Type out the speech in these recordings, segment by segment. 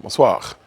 Bonsoir.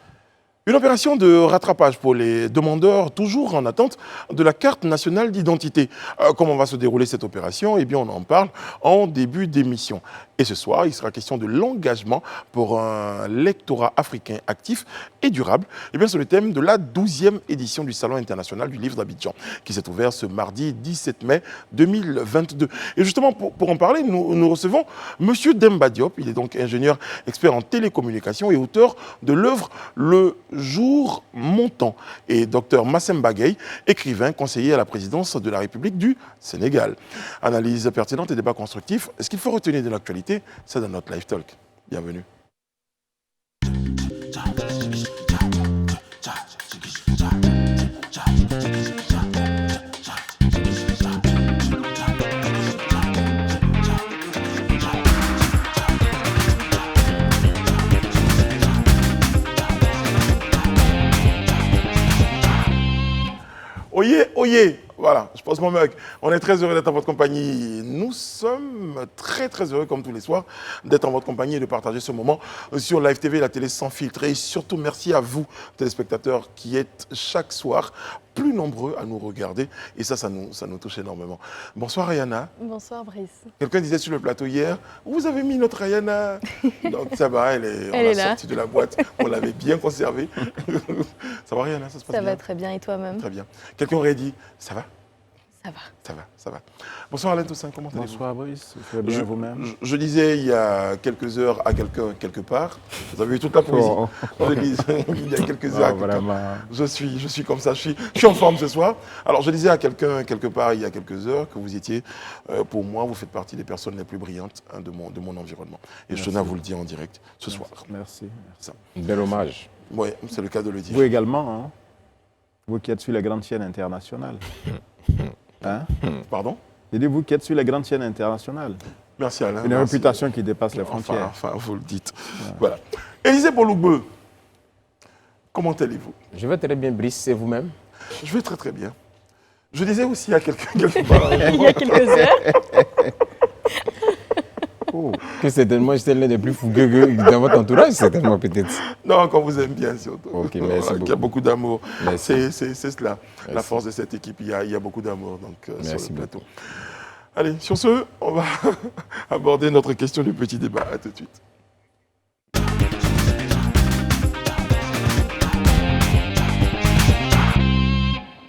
Une opération de rattrapage pour les demandeurs toujours en attente de la carte nationale d'identité. Comment va se dérouler cette opération? Eh bien, on en parle en début d'émission. Et ce soir, il sera question de l'engagement pour un lectorat africain actif et durable. Eh bien, c'est le thème de la 12e édition du Salon international du livre d'Abidjan, qui s'est ouvert ce mardi 17 mai 2022. Et justement, pour en parler, nous recevons M. Demba Diop. Il est donc ingénieur expert en télécommunications et auteur de l'œuvre Le Jour montant, et Dr Massemba Gueye, écrivain, conseiller à la présidence de la République du Sénégal. Analyse pertinente et débat constructif. Ce qu'il faut retenir de l'actualité, c'est dans notre Live Talk. Bienvenue. Oyez, oyez, voilà, je pose mon mug. On est très heureux d'être en votre compagnie. Nous sommes très heureux, comme tous les soirs, d'être en votre compagnie et de partager ce moment sur Live TV, la télé sans filtre. Et surtout, merci à vous, téléspectateurs, qui êtes chaque soir plus nombreux à nous regarder. Et ça nous touche énormément. Bonsoir, Ayana. Bonsoir, Brice. Quelqu'un disait sur le plateau hier, vous avez mis notre Ayana. Donc ça va, on l'a sortie de la boîte, on l'avait bien conservée. Ça va, Ayana, ça se passe bien? Ça va très bien, et toi-même? Très bien. Quelqu'un aurait dit, ça va? Ça va. Ça va, ça va. Bonsoir Alain Toussaint, comment allez-vous? Bonsoir Brice, je vais bien vous-même. Je disais il y a quelques heures à quelqu'un quelque part, vous avez vu toute la poésie. Je disais il y a quelques heures à quelqu'un. Je suis comme ça, je suis en forme ce soir. Alors je disais à quelqu'un quelque part il y a quelques heures que vous étiez, pour moi, vous faites partie des personnes les plus brillantes de mon environnement. Et je tenais à vous le dire en direct ce soir. Merci. Un bel hommage. Oui, c'est le cas de le dire. Vous également, hein? Vous qui êtes sur les grandes chaînes internationales. Hein? Pardon? J'ai dit vous qui êtes sur les grandes chaînes internationales. Merci Alain. Une réputation qui dépasse les frontières. Enfin, vous le dites. Ouais. Voilà. Élisée Bolougbe, comment allez-vous? Je vais très bien, Brice, et vous-même? Je vais très bien. Je disais aussi à quelqu'un quelque part. Il y a quelques heures. Oh, que certainement j'étais l'un des plus fougueux dans votre entourage, certainement peut-être. Non, qu'on vous aime bien surtout. Ok, merci beaucoup. Il y a beaucoup d'amour. C'est cela, la force de cette équipe. Il y a beaucoup d'amour sur le plateau. Beaucoup. Allez, sur ce, on va aborder notre question du petit débat. À tout de suite.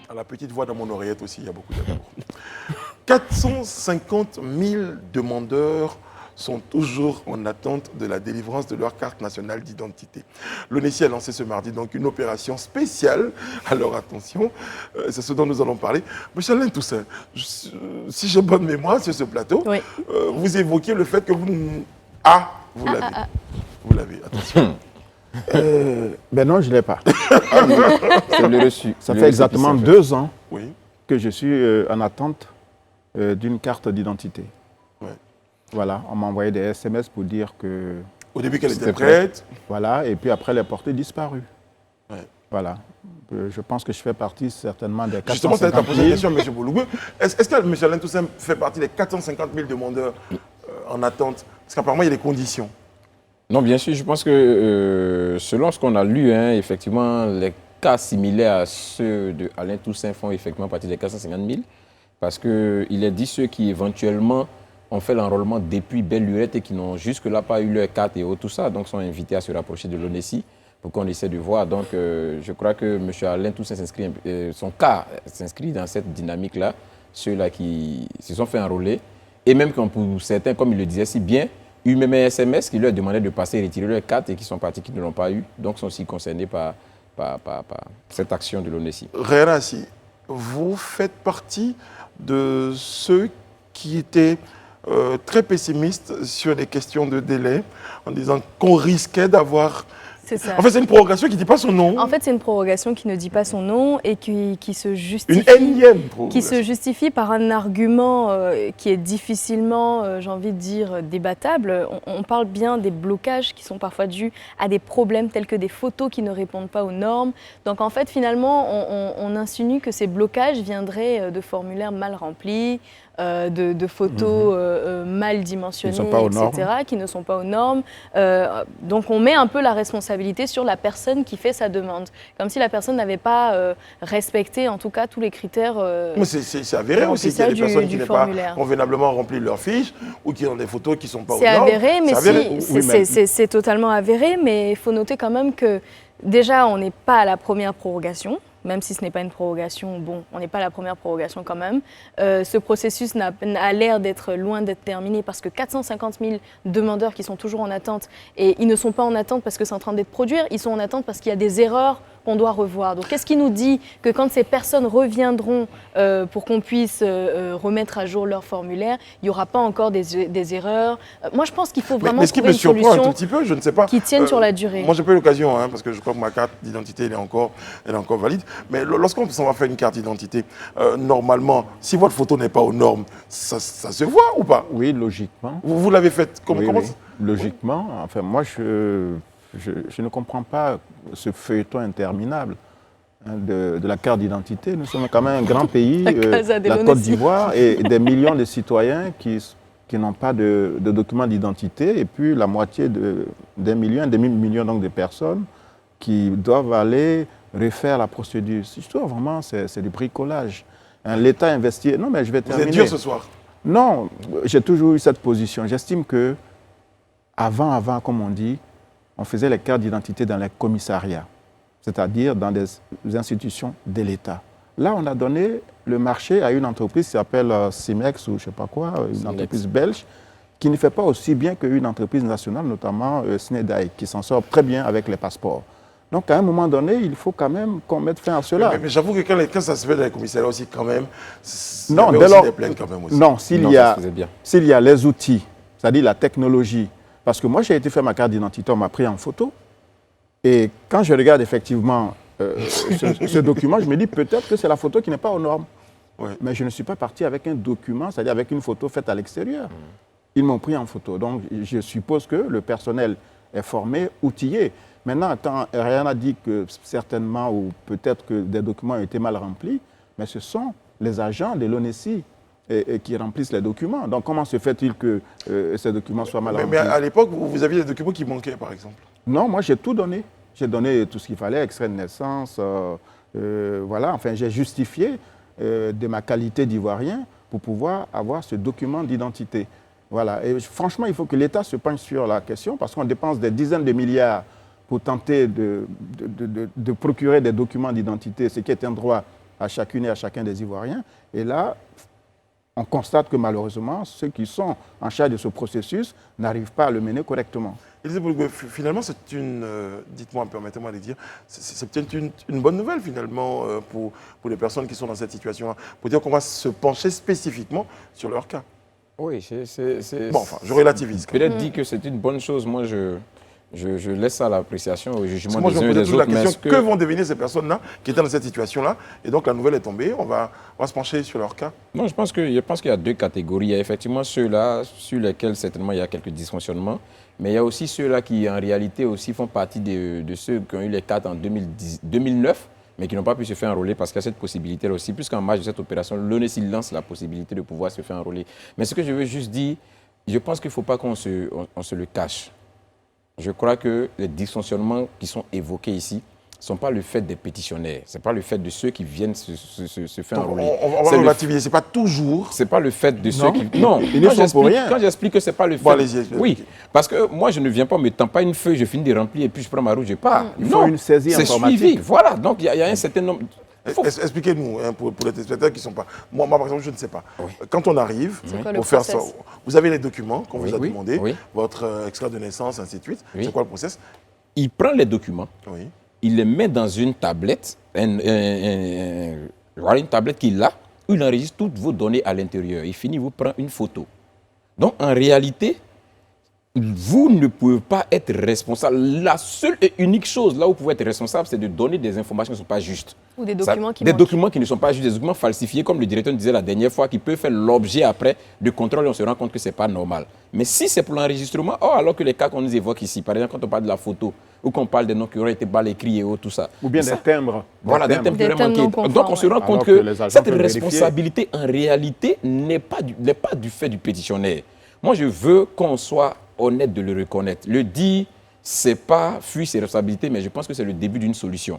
À la petite voix dans mon oreillette aussi, il y a beaucoup d'amour. 450 000 demandeurs sont toujours en attente de la délivrance de leur carte nationale d'identité. L'ONESI a lancé ce mardi donc une opération spéciale. Alors attention, c'est ce dont nous allons parler. Monsieur Alain Toussaint, si j'ai bonne mémoire sur ce plateau, oui. Vous évoquiez le fait que vous l'avez. Vous l'avez, attention. Ben non, je ne l'ai pas. C'est le reçu. Ça fait exactement 2 ans oui. que je suis en attente d'une carte d'identité. Ouais. Voilà, on m'a envoyé des SMS pour dire que... Au début qu'elle était prête. Voilà, et puis après les portées disparues. Ouais. Voilà. Je pense que je fais partie certainement des 450 000. Justement, c'est ta posée question, M. Bolougbe. Est-ce que M. Alain Toussaint fait partie des 450 000 demandeurs en attente? Parce qu'apparemment, il y a des conditions. Non, bien sûr, je pense que selon ce qu'on a lu, effectivement, les cas similaires à ceux de Alain Toussaint font effectivement partie des 450 000. Parce qu'il est dit ceux qui éventuellement ont fait l'enrôlement depuis belle lurette et qui n'ont jusque-là pas eu leur carte et tout ça, donc sont invités à se rapprocher de l'ONESI pour qu'on essaie de voir. Donc je crois que M. Alain Toussaint son cas s'inscrit dans cette dynamique-là, ceux-là qui se sont fait enrôler, et même pour certains, comme il le disait si bien, eu même un SMS qui leur demandait de passer et retirer leur carte et qui sont partis, qui ne l'ont pas eu, donc sont aussi concernés par cette action de l'ONESI. Réanassi, vous faites partie de ceux qui étaient très pessimistes sur les questions de délai, en disant qu'on risquait d'avoir... C'est ça. En fait, c'est une prorogation qui ne dit pas son nom. En fait, c'est une prorogation qui ne dit pas son nom et qui se justifie. Une énième prorogation. Qui se justifie par un argument qui est difficilement, j'ai envie de dire, débattable. On parle bien des blocages qui sont parfois dus à des problèmes tels que des photos qui ne répondent pas aux normes. Donc en fait, finalement, on insinue que ces blocages viendraient de formulaires mal remplis, de photos mal dimensionnées, Qui ne sont pas aux etc., qui ne sont pas aux normes. Donc on met un peu la responsabilité sur la personne qui fait sa demande, comme si la personne n'avait pas respecté en tout cas tous les critères. Mais c'est avéré aussi qu'il y a des personnes qui n'ont pas convenablement rempli leur fiche ou qui ont des photos qui ne sont pas aux normes. C'est avéré, mais avéré. c'est totalement avéré, mais il faut noter quand même que déjà on n'est pas à la première prorogation. Même si ce n'est pas une prorogation, bon, on n'est pas à la première prorogation quand même. Ce processus a l'air d'être loin d'être terminé parce que 450 000 demandeurs qui sont toujours en attente, et ils ne sont pas en attente parce que c'est en train d'être produit, ils sont en attente parce qu'il y a des erreurs qu'on doit revoir. Donc qu'est-ce qui nous dit que quand ces personnes reviendront pour qu'on puisse remettre à jour leur formulaire, il n'y aura pas encore des erreurs? Moi je pense qu'il faut vraiment trouver une solution un tout petit peu, je ne sais pas, qui tienne sur la durée. Moi j'ai pas eu l'occasion, parce que je crois que ma carte d'identité elle est encore valide. Mais lorsqu'on va faire une carte d'identité, normalement, si votre photo n'est pas aux normes, ça se voit ou pas? Oui, logiquement. Vous l'avez fait comment, oui. Logiquement, enfin, moi, je ne comprends pas ce feuilleton interminable de la carte d'identité. Nous sommes quand même un grand pays, la Côte d'Ivoire, et des millions de citoyens qui n'ont pas de documents d'identité, et puis la moitié d'un million, un demi-million donc de personnes qui doivent aller refaire la procédure. Je trouve vraiment c'est du bricolage. L'État investit... Non, mais je vais terminer. Vous êtes dur ce soir? Non, j'ai toujours eu cette position. J'estime que avant, comme on dit, on faisait les cartes d'identité dans les commissariats, c'est-à-dire dans des institutions de l'État. Là, on a donné le marché à une entreprise qui s'appelle Cimex ou je ne sais pas quoi, une entreprise belge, qui ne fait pas aussi bien qu'une entreprise nationale, notamment Snedaï, qui s'en sort très bien avec les passeports. Donc, à un moment donné, il faut quand même qu'on mette fin à cela. Mais j'avoue que quand ça se fait dans les commissariats aussi, quand même, non, il y a aussi des plaintes quand même aussi. Non, s'il y a les outils, c'est-à-dire la technologie, parce que moi, j'ai été faire ma carte d'identité, on m'a pris en photo, et quand je regarde effectivement ce document, je me dis peut-être que c'est la photo qui n'est pas aux normes. Oui. Mais je ne suis pas parti avec un document, c'est-à-dire avec une photo faite à l'extérieur. Ils m'ont pris en photo. Donc, je suppose que le personnel est formé, outillé. Maintenant, rien n'a dit que certainement ou peut-être que des documents ont été mal remplis, mais ce sont les agents de l'ONESI qui remplissent les documents. Donc, comment se fait-il que ces documents soient mal remplis? Mais à l'époque, vous aviez des documents qui manquaient, par exemple? Non, moi, j'ai tout donné. J'ai donné tout ce qu'il fallait, extrait de naissance, voilà. Enfin, j'ai justifié de ma qualité d'Ivoirien pour pouvoir avoir ce document d'identité. Voilà. Et franchement, il faut que l'État se penche sur la question parce qu'on dépense des dizaines de milliards pour tenter de procurer des documents d'identité, ce qui est un droit à chacune et à chacun des Ivoiriens. Et là, on constate que malheureusement, ceux qui sont en charge de ce processus n'arrivent pas à le mener correctement. Finalement, c'est dites-moi, permettez-moi de dire, c'est peut-être une bonne nouvelle finalement pour les personnes qui sont dans cette situation-là, pour dire qu'on va se pencher spécifiquement sur leur cas. Oui, c'est... Bon, enfin, je relativise. Peut-être dit que c'est une bonne chose, moi je laisse ça à l'appréciation, au jugement des uns et des autres. Que vont devenir ces personnes-là qui étaient dans cette situation-là? Et donc la nouvelle est tombée, on va se pencher sur leur cas. Non, je pense qu'il y a deux catégories. Il y a effectivement ceux-là sur lesquels certainement il y a quelques dysfonctionnements, mais il y a aussi ceux-là qui en réalité aussi font partie de ceux qui ont eu les cartes en 2009, mais qui n'ont pas pu se faire enrôler parce qu'il y a cette possibilité-là aussi, puisqu'en marge de cette opération, l'ONESI lance la possibilité de pouvoir se faire enrôler. Mais ce que je veux juste dire, je pense qu'il ne faut pas qu'on se le cache. Je crois que les dysfonctionnements qui sont évoqués ici ne sont pas le fait des pétitionnaires, ce n'est pas le fait de ceux qui viennent se faire enrôler. On va relativiser, ce n'est pas toujours... Ce n'est pas le fait de ceux qui... Non, quand j'explique que ce n'est pas le fait... Bon, oui, parce que moi, je ne viens pas, on ne me tend pas une feuille, je finis de remplir et puis je prends ma route, je pars. Il faut une saisie informatique. C'est suivi, voilà. Donc, il y a un certain nombre... Expliquez-nous, pour les téléspectateurs qui ne sont pas... Moi, par exemple, je ne sais pas. Oui. Quand on arrive pour faire ça, vous avez les documents qu'on vous a demandé, votre extrait de naissance, ainsi de suite. C'est quoi le process? Il prend les documents, il les met dans une tablette, voilà une tablette qu'il a, où il enregistre toutes vos données à l'intérieur. Il finit, il vous prend une photo. Donc, en réalité, vous ne pouvez pas être responsable. La seule et unique chose là où vous pouvez être responsable, c'est de donner des informations qui ne sont pas justes. Ou des documents qui Des manquent. documents qui ne sont pas justes, des documents falsifiés, comme le directeur nous disait la dernière fois, qui peuvent faire l'objet après de contrôle et on se rend compte que ce n'est pas normal. Mais si c'est pour l'enregistrement, alors que les cas qu'on nous évoque ici, par exemple, quand on parle de la photo, ou qu'on parle des noms qui auraient été mal écrits et tout ça. Ou bien ça, des timbres. Voilà, des timbres qui Des auraient timbres manqué. non conformes, Donc on se rend ouais. compte Alors que que les agents cette peuvent vérifier. responsabilité, en réalité, n'est pas du fait du pétitionnaire. Moi, je veux qu'on soit honnête de le reconnaître. Le dire, ce n'est pas fuir ses responsabilités, mais je pense que c'est le début d'une solution.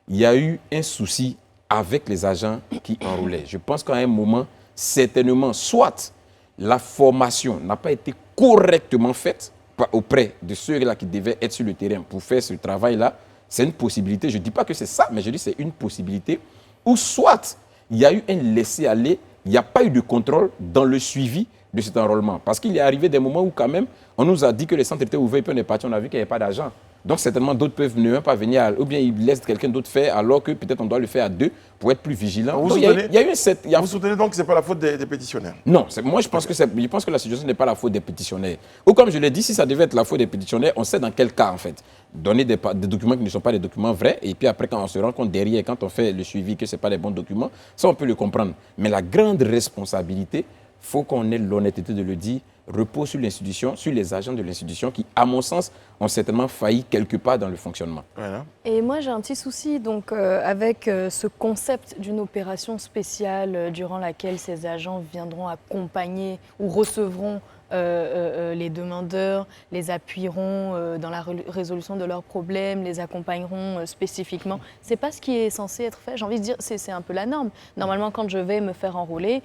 Il y a eu un souci avec les agents qui enroulaient. Je pense qu'à un moment, certainement, soit la formation n'a pas été correctement faite auprès de ceux-là qui devaient être sur le terrain pour faire ce travail-là. C'est une possibilité. Je ne dis pas que c'est ça, mais je dis que c'est une possibilité. Ou soit il y a eu un laisser-aller, il n'y a pas eu de contrôle dans le suivi de cet enrôlement. Parce qu'il est arrivé des moments où quand même, on nous a dit que les centres étaient ouverts et puis on est parti, on a vu qu'il n'y avait pas d'argent. Donc certainement d'autres peuvent ne même pas venir, ou bien ils laissent quelqu'un d'autre faire alors que peut-être on doit le faire à deux pour être plus vigilant. Vous Donc, vous soutenez donc que ce n'est pas la faute des pétitionnaires? Non, moi je pense que la situation n'est pas la faute des pétitionnaires. Ou comme je l'ai dit, si ça devait être la faute des pétitionnaires, on sait dans quel cas en fait. Donner des documents qui ne sont pas des documents vrais, et puis après quand on se rend compte derrière, quand on fait le suivi que ce n'est pas des bons documents, ça on peut le comprendre. Mais la grande responsabilité, il faut qu'on ait l'honnêteté de le dire, repose sur l'institution, sur les agents de l'institution qui, à mon sens, ont certainement failli quelque part dans le fonctionnement. Voilà. Et moi, j'ai un petit souci donc, avec ce concept d'une opération spéciale durant laquelle ces agents viendront accompagner ou recevront les demandeurs, les appuieront dans la résolution de leurs problèmes, les accompagneront spécifiquement. Ce n'est pas ce qui est censé être fait. J'ai envie de dire, c'est un peu la norme. Normalement, quand je vais me faire enrôler,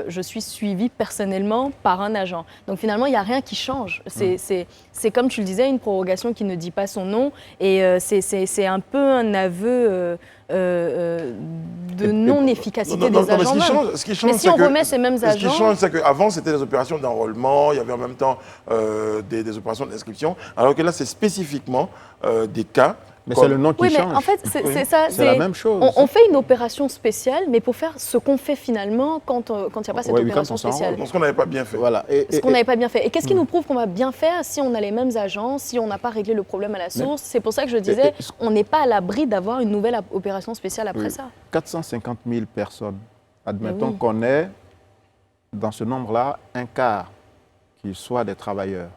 je suis suivie personnellement par un agent. Donc finalement, il n'y a rien qui change. C'est comme tu le disais, une prorogation qui ne dit pas son nom. Et c'est un peu un aveu de non-efficacité des agents. Mais ce qui change, mais si on remet ces mêmes agents... Ce qui change, c'est qu'avant, c'était des opérations d'enrôlement, il y avait en même temps des opérations d'inscription, alors que là, c'est spécifiquement des cas. Mais c'est le nom qui oui, change. mais en fait, c'est ça. C'est la même chose. On fait une opération spéciale, mais pour faire ce qu'on fait finalement quand il n'y a pas cette opération spéciale. Ce qu'on n'avait pas bien fait. Voilà. Ce qu'on n'avait pas bien fait. Et qu'est-ce qui nous prouve qu'on va bien faire si on a les mêmes agents, si on n'a pas réglé le problème à la source? C'est pour ça que je disais, on n'est pas à l'abri d'avoir une nouvelle opération spéciale après ça. 450 000 personnes. Admettons qu'on ait, dans ce nombre-là, un quart qui soit des travailleurs.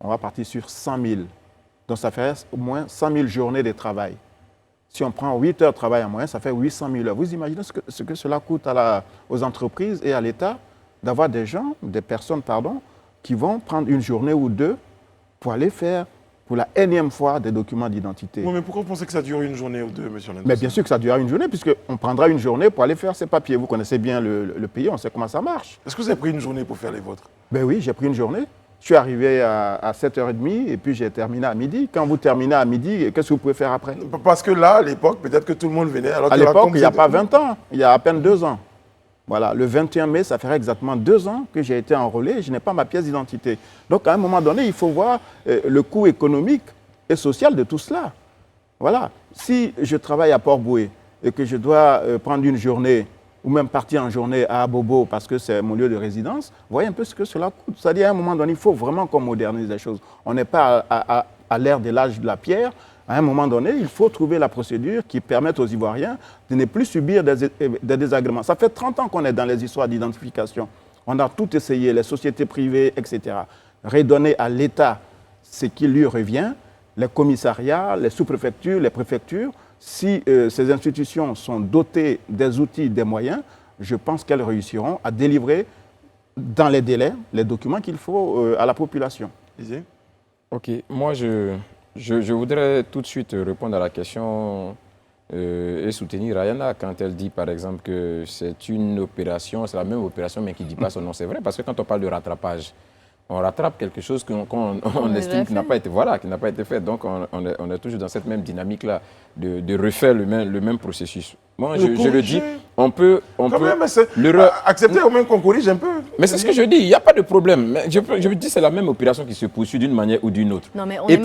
On va partir sur 100 000. Donc, ça fait au moins 100 000 journées de travail. Si on prend 8 heures de travail en moyenne, ça fait 800 000 heures. Vous imaginez ce que cela coûte aux entreprises et à l'État d'avoir des gens, des personnes, qui vont prendre une journée ou deux pour aller faire, pour la énième fois, des documents d'identité. Oui, mais pourquoi vous pensez que ça dure une journée ou deux, monsieur Landous? Mais bien sûr que ça durera une journée, puisqu'on prendra une journée pour aller faire ces papiers. Vous connaissez bien le pays, on sait comment ça marche. Est-ce que vous avez pris une journée pour faire les vôtres? Ben oui, j'ai pris une journée. Je suis arrivé à 7h30 et puis j'ai terminé à midi. Quand vous terminez à midi, qu'est-ce que vous pouvez faire après? Parce que là, à l'époque, peut-être que tout le monde venait. Alors à l'époque, il n'y a pas 20 ans, il y a à peine 2 ans. Voilà, le 21 mai, ça ferait exactement 2 ans que j'ai été enrôlé et je n'ai pas ma pièce d'identité. Donc, à un moment donné, il faut voir le coût économique et social de tout cela. Voilà. Si je travaille à Port-Bouët et que je dois prendre une journée ou même partir en journée à Abobo parce que c'est mon lieu de résidence, voyez un peu ce que cela coûte. C'est-à-dire, à un moment donné, il faut vraiment qu'on modernise les choses. On n'est pas à l'ère de l'âge de la pierre. À un moment donné, il faut trouver la procédure qui permette aux Ivoiriens de ne plus subir des désagréments. Ça fait 30 ans qu'on est dans les histoires d'identification. On a tout essayé, les sociétés privées, etc. Redonner à l'État ce qui lui revient, les commissariats, les sous-préfectures, les préfectures. Si ces institutions sont dotées des outils, des moyens, je pense qu'elles réussiront à délivrer dans les délais les documents qu'il faut à la population. Lisez. Ok, moi je voudrais tout de suite répondre à la question et soutenir Rayana quand elle dit par exemple que c'est une opération, c'est la même opération mais qui ne dit pas son nom. C'est vrai parce que quand on parle de rattrapage, on rattrape quelque chose qu'on estime qui n'a pas été, qui n'a pas été fait. Donc on est toujours dans cette même dynamique-là de refaire le même processus. Moi, je le dis, on peut Même, accepter au moins qu'on corrige un peu. Mais c'est ce que je dis, il n'y a pas de problème. Mais je me dis c'est la même opération qui se poursuit d'une manière ou d'une autre. Non, mais on n'est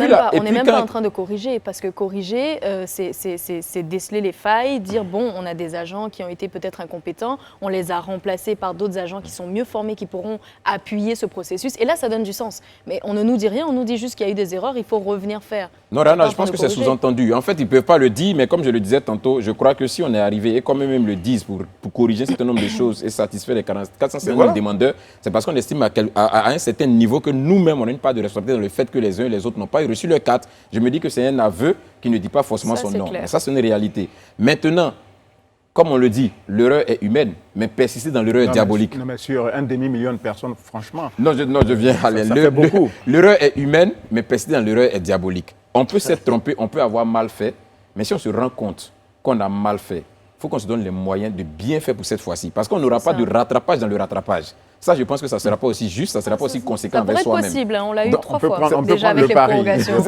même pas en train de corriger, parce que corriger, c'est déceler les failles, dire bon, on a des agents qui ont été peut-être incompétents, on les a remplacés par d'autres agents qui sont mieux formés, qui pourront appuyer ce processus. Et là, ça donne du sens. Mais on ne nous dit rien, on nous dit juste qu'il y a eu des erreurs, il faut revenir faire. Non, Rana, je pense que c'est sous-entendu. En fait, ils ne peuvent pas le dire, mais comme je le disais tantôt, je crois que si on est arrivé, et comme eux-mêmes le disent, pour corriger un certain nombre de choses et satisfaire les 450 000 demandeurs, c'est parce qu'on estime à un certain niveau que nous-mêmes, on a une part de responsabilité dans le fait que les uns et les autres n'ont pas reçu le 4. Je me dis que c'est un aveu qui ne dit pas forcément son nom. Mais ça, c'est une réalité. Maintenant, comme on le dit, l'erreur est humaine, mais persister dans l'erreur est diabolique. Non, mais sur 1 demi-million de personnes, franchement. Non, je viens à ça fait beaucoup. L'erreur est humaine, mais persister dans l'erreur est diabolique. On peut s'être trompé, on peut avoir mal fait, mais si on se rend compte qu'on a mal fait, il faut qu'on se donne les moyens de bien faire pour cette fois-ci. Parce qu'on n'aura pas de rattrapage dans le rattrapage. Ça, je pense que ça ne sera pas aussi juste, ça ne sera pas aussi conséquent avec soi-même. Ça pourrait être possible, on l'a eu 3 fois, on déjà avec les prolongations.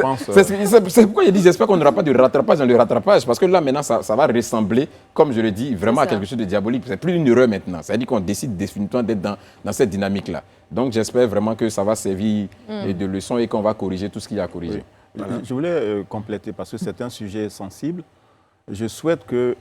C'est pourquoi je dis, j'espère qu'on n'aura pas de rattrapage dans le rattrapage. Parce que là, maintenant, ça va ressembler, comme je le dis, vraiment à quelque chose de diabolique. C'est plus une erreur maintenant. C'est-à-dire qu'on décide définitivement d'être dans cette dynamique-là. Donc, j'espère vraiment que ça va servir de leçon et qu'on va corriger tout ce qu'il y a à corriger. Oui. Voilà. Je voulais compléter, parce que c'est un sujet sensible. Je souhaite que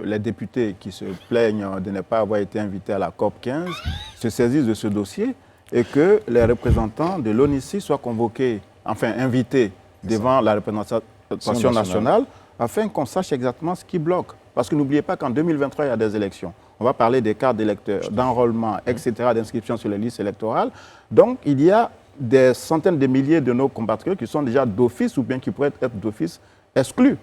les députés qui se plaignent de ne pas avoir été invités à la COP 15 se saisissent de ce dossier et que les représentants de l'ONICI soient convoqués, enfin invités devant la représentation nationale afin qu'on sache exactement ce qui bloque. Parce que n'oubliez pas qu'en 2023, il y a des élections. On va parler des cartes d'électeurs, d'enrôlement, etc., d'inscription sur les listes électorales. Donc, il y a des centaines de milliers de nos compatriotes qui sont déjà d'office ou bien qui pourraient être d'office exclus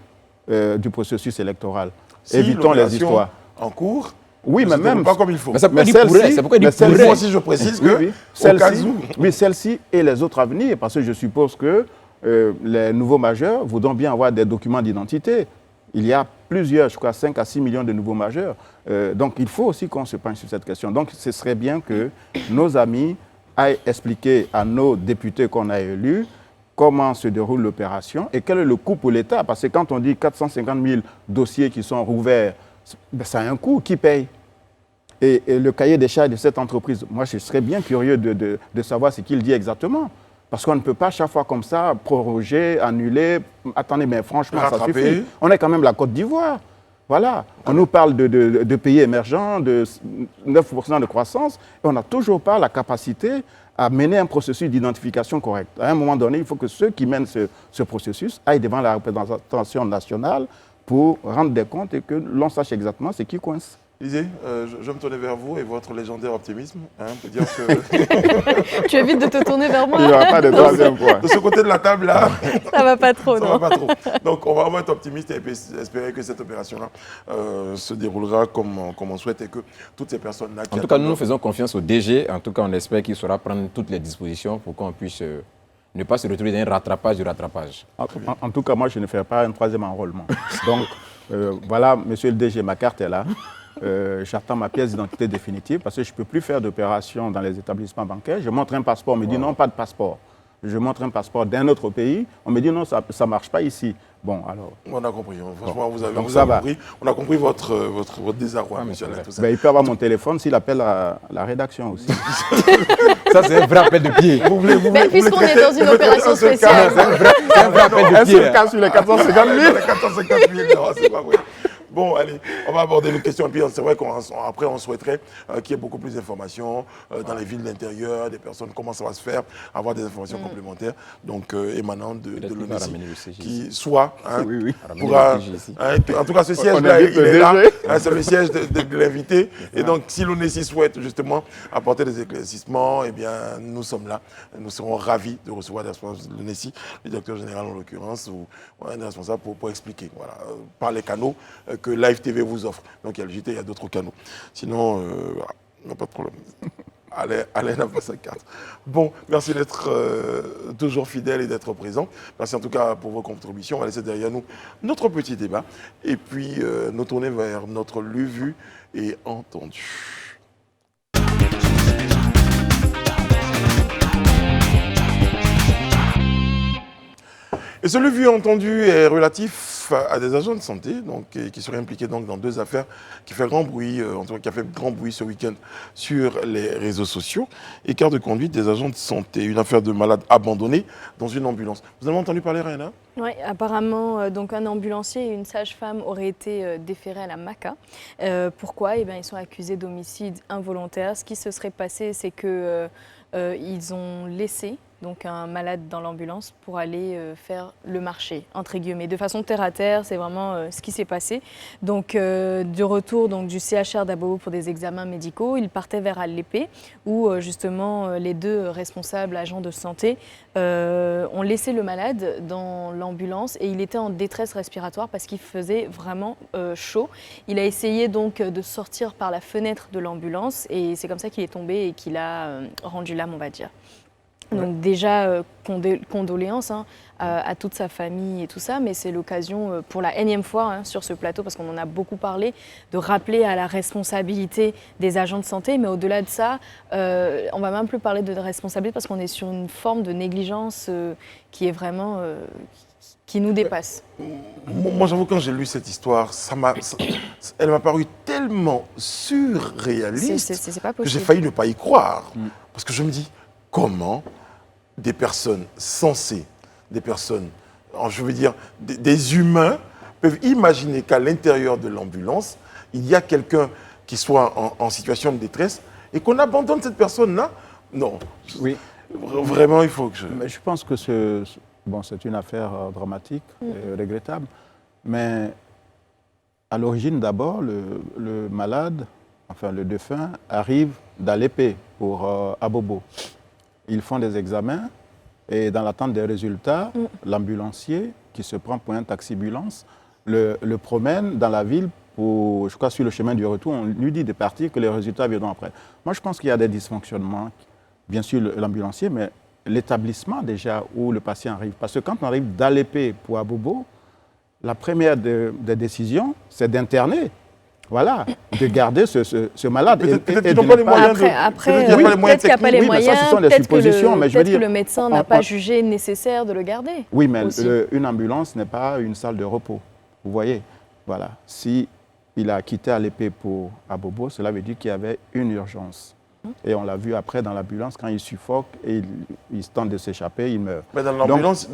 du processus électoral. Si évitons les histoires. En cours, oui, mais même pas comme il faut. Mais ça peut dire pourrait, c'est pourquoi il dit moi aussi je précise que celle-ci et les autres à venir, parce que je suppose que les nouveaux majeurs voudront bien avoir des documents d'identité. Il y a plusieurs, je crois 5 à 6 millions de nouveaux majeurs. Donc il faut aussi qu'on se penche sur cette question. Donc ce serait bien que nos amis aillent expliquer à nos députés qu'on a élus comment se déroule l'opération et quel est le coût pour l'État. Parce que quand on dit 450 000 dossiers qui sont rouverts, ça a un coût. Qui paye? Et le cahier des charges de cette entreprise, moi je serais bien curieux de savoir ce qu'il dit exactement. Parce qu'on ne peut pas chaque fois comme ça proroger, annuler. Attendez, mais franchement, ça suffit. On est quand même la Côte d'Ivoire. Voilà. On nous parle de pays émergents, de 9% de croissance, et on n'a toujours pas la capacité à mener un processus d'identification correct. À un moment donné, il faut que ceux qui mènent ce processus aillent devant la représentation nationale pour rendre des comptes et que l'on sache exactement ce qui coince. Lisez, je me tournais vers vous et votre légendaire optimisme. Pour dire que... Tu évites de te tourner vers moi. Il n'y aura pas de troisième fois. De ce côté de la table, là, ça va pas trop, non. Ça va pas trop. Donc, on va vraiment être optimiste et espérer que cette opération-là se déroulera comme on souhaite et que toutes ces personnes-là... En tout cas, nous faisons confiance au DG. En tout cas, on espère qu'il saura prendre toutes les dispositions pour qu'on puisse ne pas se retrouver dans un rattrapage du rattrapage. En tout cas, moi, je ne ferai pas un troisième enrôlement. Donc, voilà, monsieur le DG, ma carte est là. J'attends ma pièce d'identité définitive parce que je ne peux plus faire d'opération dans les établissements bancaires. Je montre un passeport, on me dit non, pas de passeport. Je montre un passeport d'un autre pays, on me dit non, ça ne marche pas ici. Bon, alors... On a compris. Franchement, vous avez compris. On a compris votre désarroi, monsieur Alain. Ben, il peut avoir mon téléphone s'il appelle à la rédaction aussi. Ça, c'est un vrai appel de pied. Mais puisqu'on est dans une opération spéciale. C'est un vrai appel de pied. Un seul cas sur les 450 000. Les 450 000, non, c'est pas vrai. Bon, allez, on va aborder une question. Et puis, c'est vrai qu'après, on souhaiterait qu'il y ait beaucoup plus d'informations dans les villes d'intérieur, des personnes, comment ça va se faire, avoir des informations complémentaires, donc émanant de l'ONICI, qui soit, pourra, en tout cas, ce siège-là, il est là, c'est le siège de l'invité. Et donc, si l'ONICI souhaite justement apporter des éclaircissements, eh bien, nous sommes là. Nous serons ravis de recevoir des responsables de l'ONICI, le directeur général en l'occurrence, ou un responsable pour expliquer, voilà, par les canaux que Live TV vous offre. Donc il y a le JT, il y a d'autres canaux. Sinon, voilà, il n'y a pas de problème. Alain n'a pas sa carte. Bon, merci d'être toujours fidèle et d'être présent. Merci en tout cas pour vos contributions. On va laisser derrière nous notre petit débat et puis nous tourner vers notre lu, vu et entendu. Et ce lu, vu et entendu est relatif à des agents de santé donc, qui seraient impliqués donc, dans 2 affaires qui fait grand bruit, en tout cas, qui a fait grand bruit ce week-end sur les réseaux sociaux. Écart de conduite des agents de santé, une affaire de malade abandonné dans une ambulance. Vous avez entendu parler, Réna? Oui, apparemment, donc un ambulancier et une sage-femme auraient été déférés à la MACA. Pourquoi? Eh bien, ils sont accusés d'homicide involontaire. Ce qui se serait passé, c'est que ils ont laissé donc un malade dans l'ambulance pour aller faire le marché, entre guillemets. De façon terre à terre, c'est vraiment ce qui s'est passé. Donc, de retour donc, du CHR d'Abobo pour des examens médicaux, ils partaient vers Alépé, où justement les 2 responsables agents de santé ont laissé le malade dans l'ambulance et il était en détresse respiratoire parce qu'il faisait vraiment chaud. Il a essayé donc de sortir par la fenêtre de l'ambulance et c'est comme ça qu'il est tombé et qu'il a rendu l'âme, on va dire. Donc déjà, condoléances à toute sa famille et tout ça, mais c'est l'occasion pour la énième fois sur ce plateau, parce qu'on en a beaucoup parlé, de rappeler à la responsabilité des agents de santé. Mais au-delà de ça, on va même plus parler de responsabilité parce qu'on est sur une forme de négligence qui est vraiment... qui nous dépasse. Moi, j'avoue, quand j'ai lu cette histoire, elle m'a paru tellement surréaliste C'est pas que j'ai possible. failli ne pas y croire. Parce que je me dis, comment des personnes sensées, des personnes, je veux dire, des humains, peuvent imaginer qu'à l'intérieur de l'ambulance, il y a quelqu'un qui soit en situation de détresse et qu'on abandonne cette personne-là? Non. Oui. Vraiment, il faut que je... Mais je pense que c'est une affaire dramatique, regrettable. Mais à l'origine, d'abord, le malade, enfin le défunt, arrive d'Alépé pour Abobo. Ils font des examens et dans l'attente des résultats, l'ambulancier, qui se prend pour un taxi-ambulance, le promène dans la ville pour, je crois, sur le chemin du retour, on lui dit de partir, que les résultats viendront après. Moi, je pense qu'il y a des dysfonctionnements, bien sûr l'ambulancier, mais l'établissement déjà où le patient arrive. Parce que quand on arrive d'Alépé pour Abobo, la première des décisions, c'est d'interner. Voilà, de garder ce malade. Peut-être qu'ils n'ont pas les moyens Après, peut-être qu'il n'y a pas les moyens peut-être qu'il n'y a pas les techniques. Oui, mais ça, moyens, ce sont des suppositions, mais je veux peut-être que dire, le médecin n'a pas jugé nécessaire de le garder. Oui, mais aussi. Une ambulance n'est pas une salle de repos. Vous voyez, voilà. Si il a quitté Alépé pour Abobo, cela veut dire qu'il y avait une urgence. Et on l'a vu après dans l'ambulance, quand il suffoque et il tente de s'échapper, il meurt. Mais dans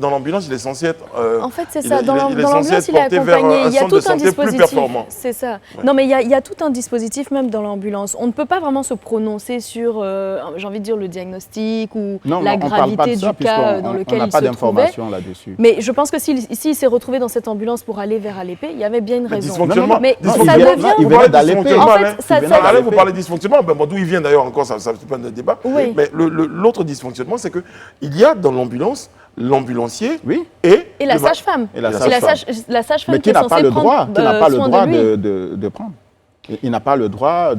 l'ambulance, il est censé être... en fait, c'est ça. Dans il est l'ambulance, censé il est être porté vers accompagné. un Il y a centre tout de un santé plus dispositif. performant. C'est ça. Ouais. Non, mais il y a tout un dispositif même dans l'ambulance. On ne peut pas vraiment se prononcer sur, j'ai envie de dire, le diagnostic ou la gravité du cas dans lequel il se trouvait. On n'a pas d'informations là-dessus. Mais je pense que s'il s'est retrouvé dans cette ambulance pour aller vers Alépé, il y avait bien une raison. Dysfonctionnement. Mais ça Dysfonctionnement. devient... Il venait d'Alépé. En fait, Allez, vous parlez de dysfonctionnement, d'où il vient d'ailleurs encore, ça c'est pas un débat. Oui. Mais l'autre dysfonctionnement, c'est qu'il y a dans l'ambulance l'ambulancier Oui. et la sage-femme. Et la sage-femme Mais qui est censée prendre soin de lui. de prendre. Il n'a pas le droit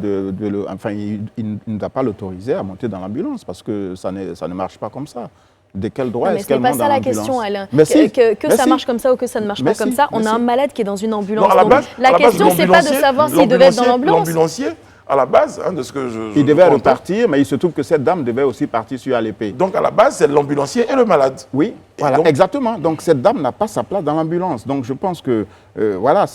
enfin, il ne doit pas l'autoriser à monter dans l'ambulance parce que ça ne marche pas comme ça. De quel droit est-ce qu'elle monte dans l'ambulance? Mais c'est pas ça la question, Alain. Mais si, que ça marche comme ça ou que ça ne marche pas comme ça, on a un malade qui est dans une ambulance. Non, Donc, la question, c'est pas de savoir s'il devait être dans l'ambulance. L'ambulancier, à la base, de ce que il devait repartir, mais il se trouve que cette dame devait aussi partir sur Alépé. Donc, à la base, c'est l'ambulancier et le malade. Oui, voilà, donc, exactement. Donc, cette dame n'a pas sa place dans l'ambulance. Donc, je pense que, voilà,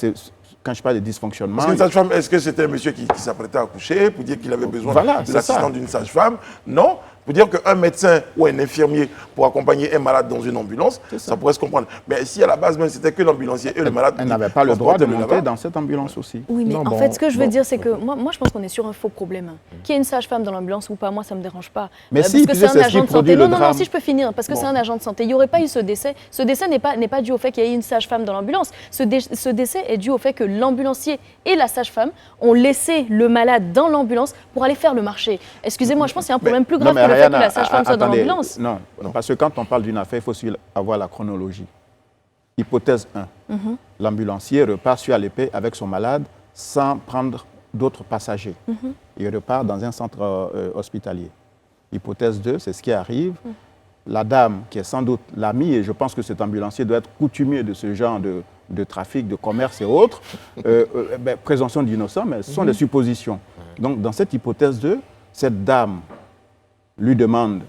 quand je parle de dysfonctionnement... Est-ce que c'était un monsieur qui s'apprêtait à coucher pour dire qu'il avait besoin de l'assistance d'une sage-femme? Non. Pour dire qu'un médecin ou un infirmier pour accompagner un malade dans une ambulance, ça pourrait se comprendre. Mais si à la base même c'était que l'ambulancier et le malade... Elle n'avait pas le droit de monter dans cette ambulance aussi. Oui, mais en fait, ce que je veux dire, c'est que moi, je pense qu'on est sur un faux problème. Qu'il y ait une sage-femme dans l'ambulance ou pas, moi, ça ne me dérange pas. Mais parce si, que c'est un agent de santé. Non, si je peux finir, parce que Bon. c'est un agent de santé. Il n'y aurait pas eu ce décès. Ce décès n'est pas dû au fait qu'il y ait une sage-femme dans l'ambulance. Ce décès est dû au fait que l'ambulancier et la sage-femme ont laissé le malade dans l'ambulance pour aller faire le marché. Excusez-moi, je pense qu'il y a un problème plus grave que le fait que la sage-femme soit dans l'ambulance. Non, parce que quand on parle d'une affaire, il faut aussi avoir la chronologie. Hypothèse 1. L'ambulancier repart sur Alépé avec son malade sans prendre d'autres passagers. Il repart dans un centre hospitalier. Hypothèse 2, c'est ce qui arrive. La dame, qui est sans doute l'amie, et je pense que cet ambulancier doit être coutumier de ce genre de trafic, de commerce et autres, présomption d'innocence, mais ce sont des suppositions. Donc, dans cette hypothèse 2, cette dame lui demande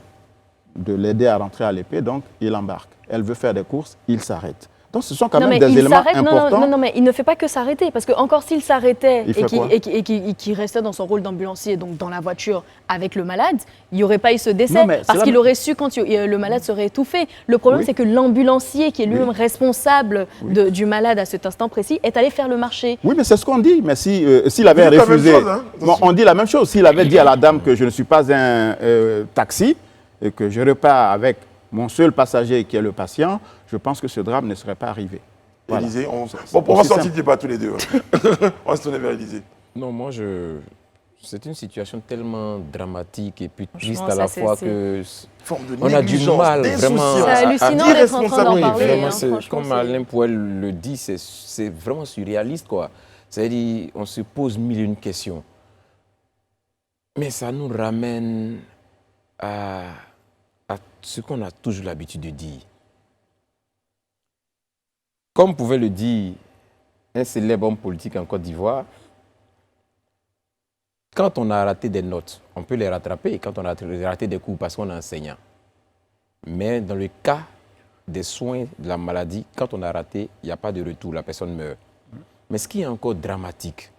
de l'aider à rentrer à Alépé, donc il embarque. Elle veut faire des courses, il s'arrête. Donc ce sont quand même des éléments importants. Non, mais il ne fait pas que s'arrêter. Parce que encore s'il s'arrêtait et qu'il restait dans son rôle d'ambulancier, donc dans la voiture avec le malade, il n'y aurait pas eu ce décès. Parce qu'il aurait su quand le malade serait étouffé. Le problème, c'est que l'ambulancier, qui est lui-même responsable du malade à cet instant précis, est allé faire le marché. Oui, mais c'est ce qu'on dit. Mais s'il avait refusé, on dit la même chose. S'il avait dit à la dame que je ne suis pas un taxi et que je repars avec mon seul passager qui est le patient, je pense que ce drame ne serait pas arrivé. Voilà. Élisée, on va sortir du débat tous les deux. On va se tourner vers Élisée. Non, moi, c'est une situation tellement dramatique et puis triste à la fois que on a du mal vraiment. C'est hallucinant d'être en train d'en parler. Comme Alain Pouel le dit, c'est vraiment surréaliste, quoi. C'est-à-dire, on se pose mille et une questions. Mais ça nous ramène à ce qu'on a toujours l'habitude de dire. Comme pouvait le dire un célèbre homme politique en Côte d'Ivoire, quand on a raté des notes, on peut les rattraper quand on a raté des cours parce qu'on est enseignant. Mais dans le cas des soins de la maladie, quand on a raté, il n'y a pas de retour, la personne meurt. Mais ce qui est encore dramatique,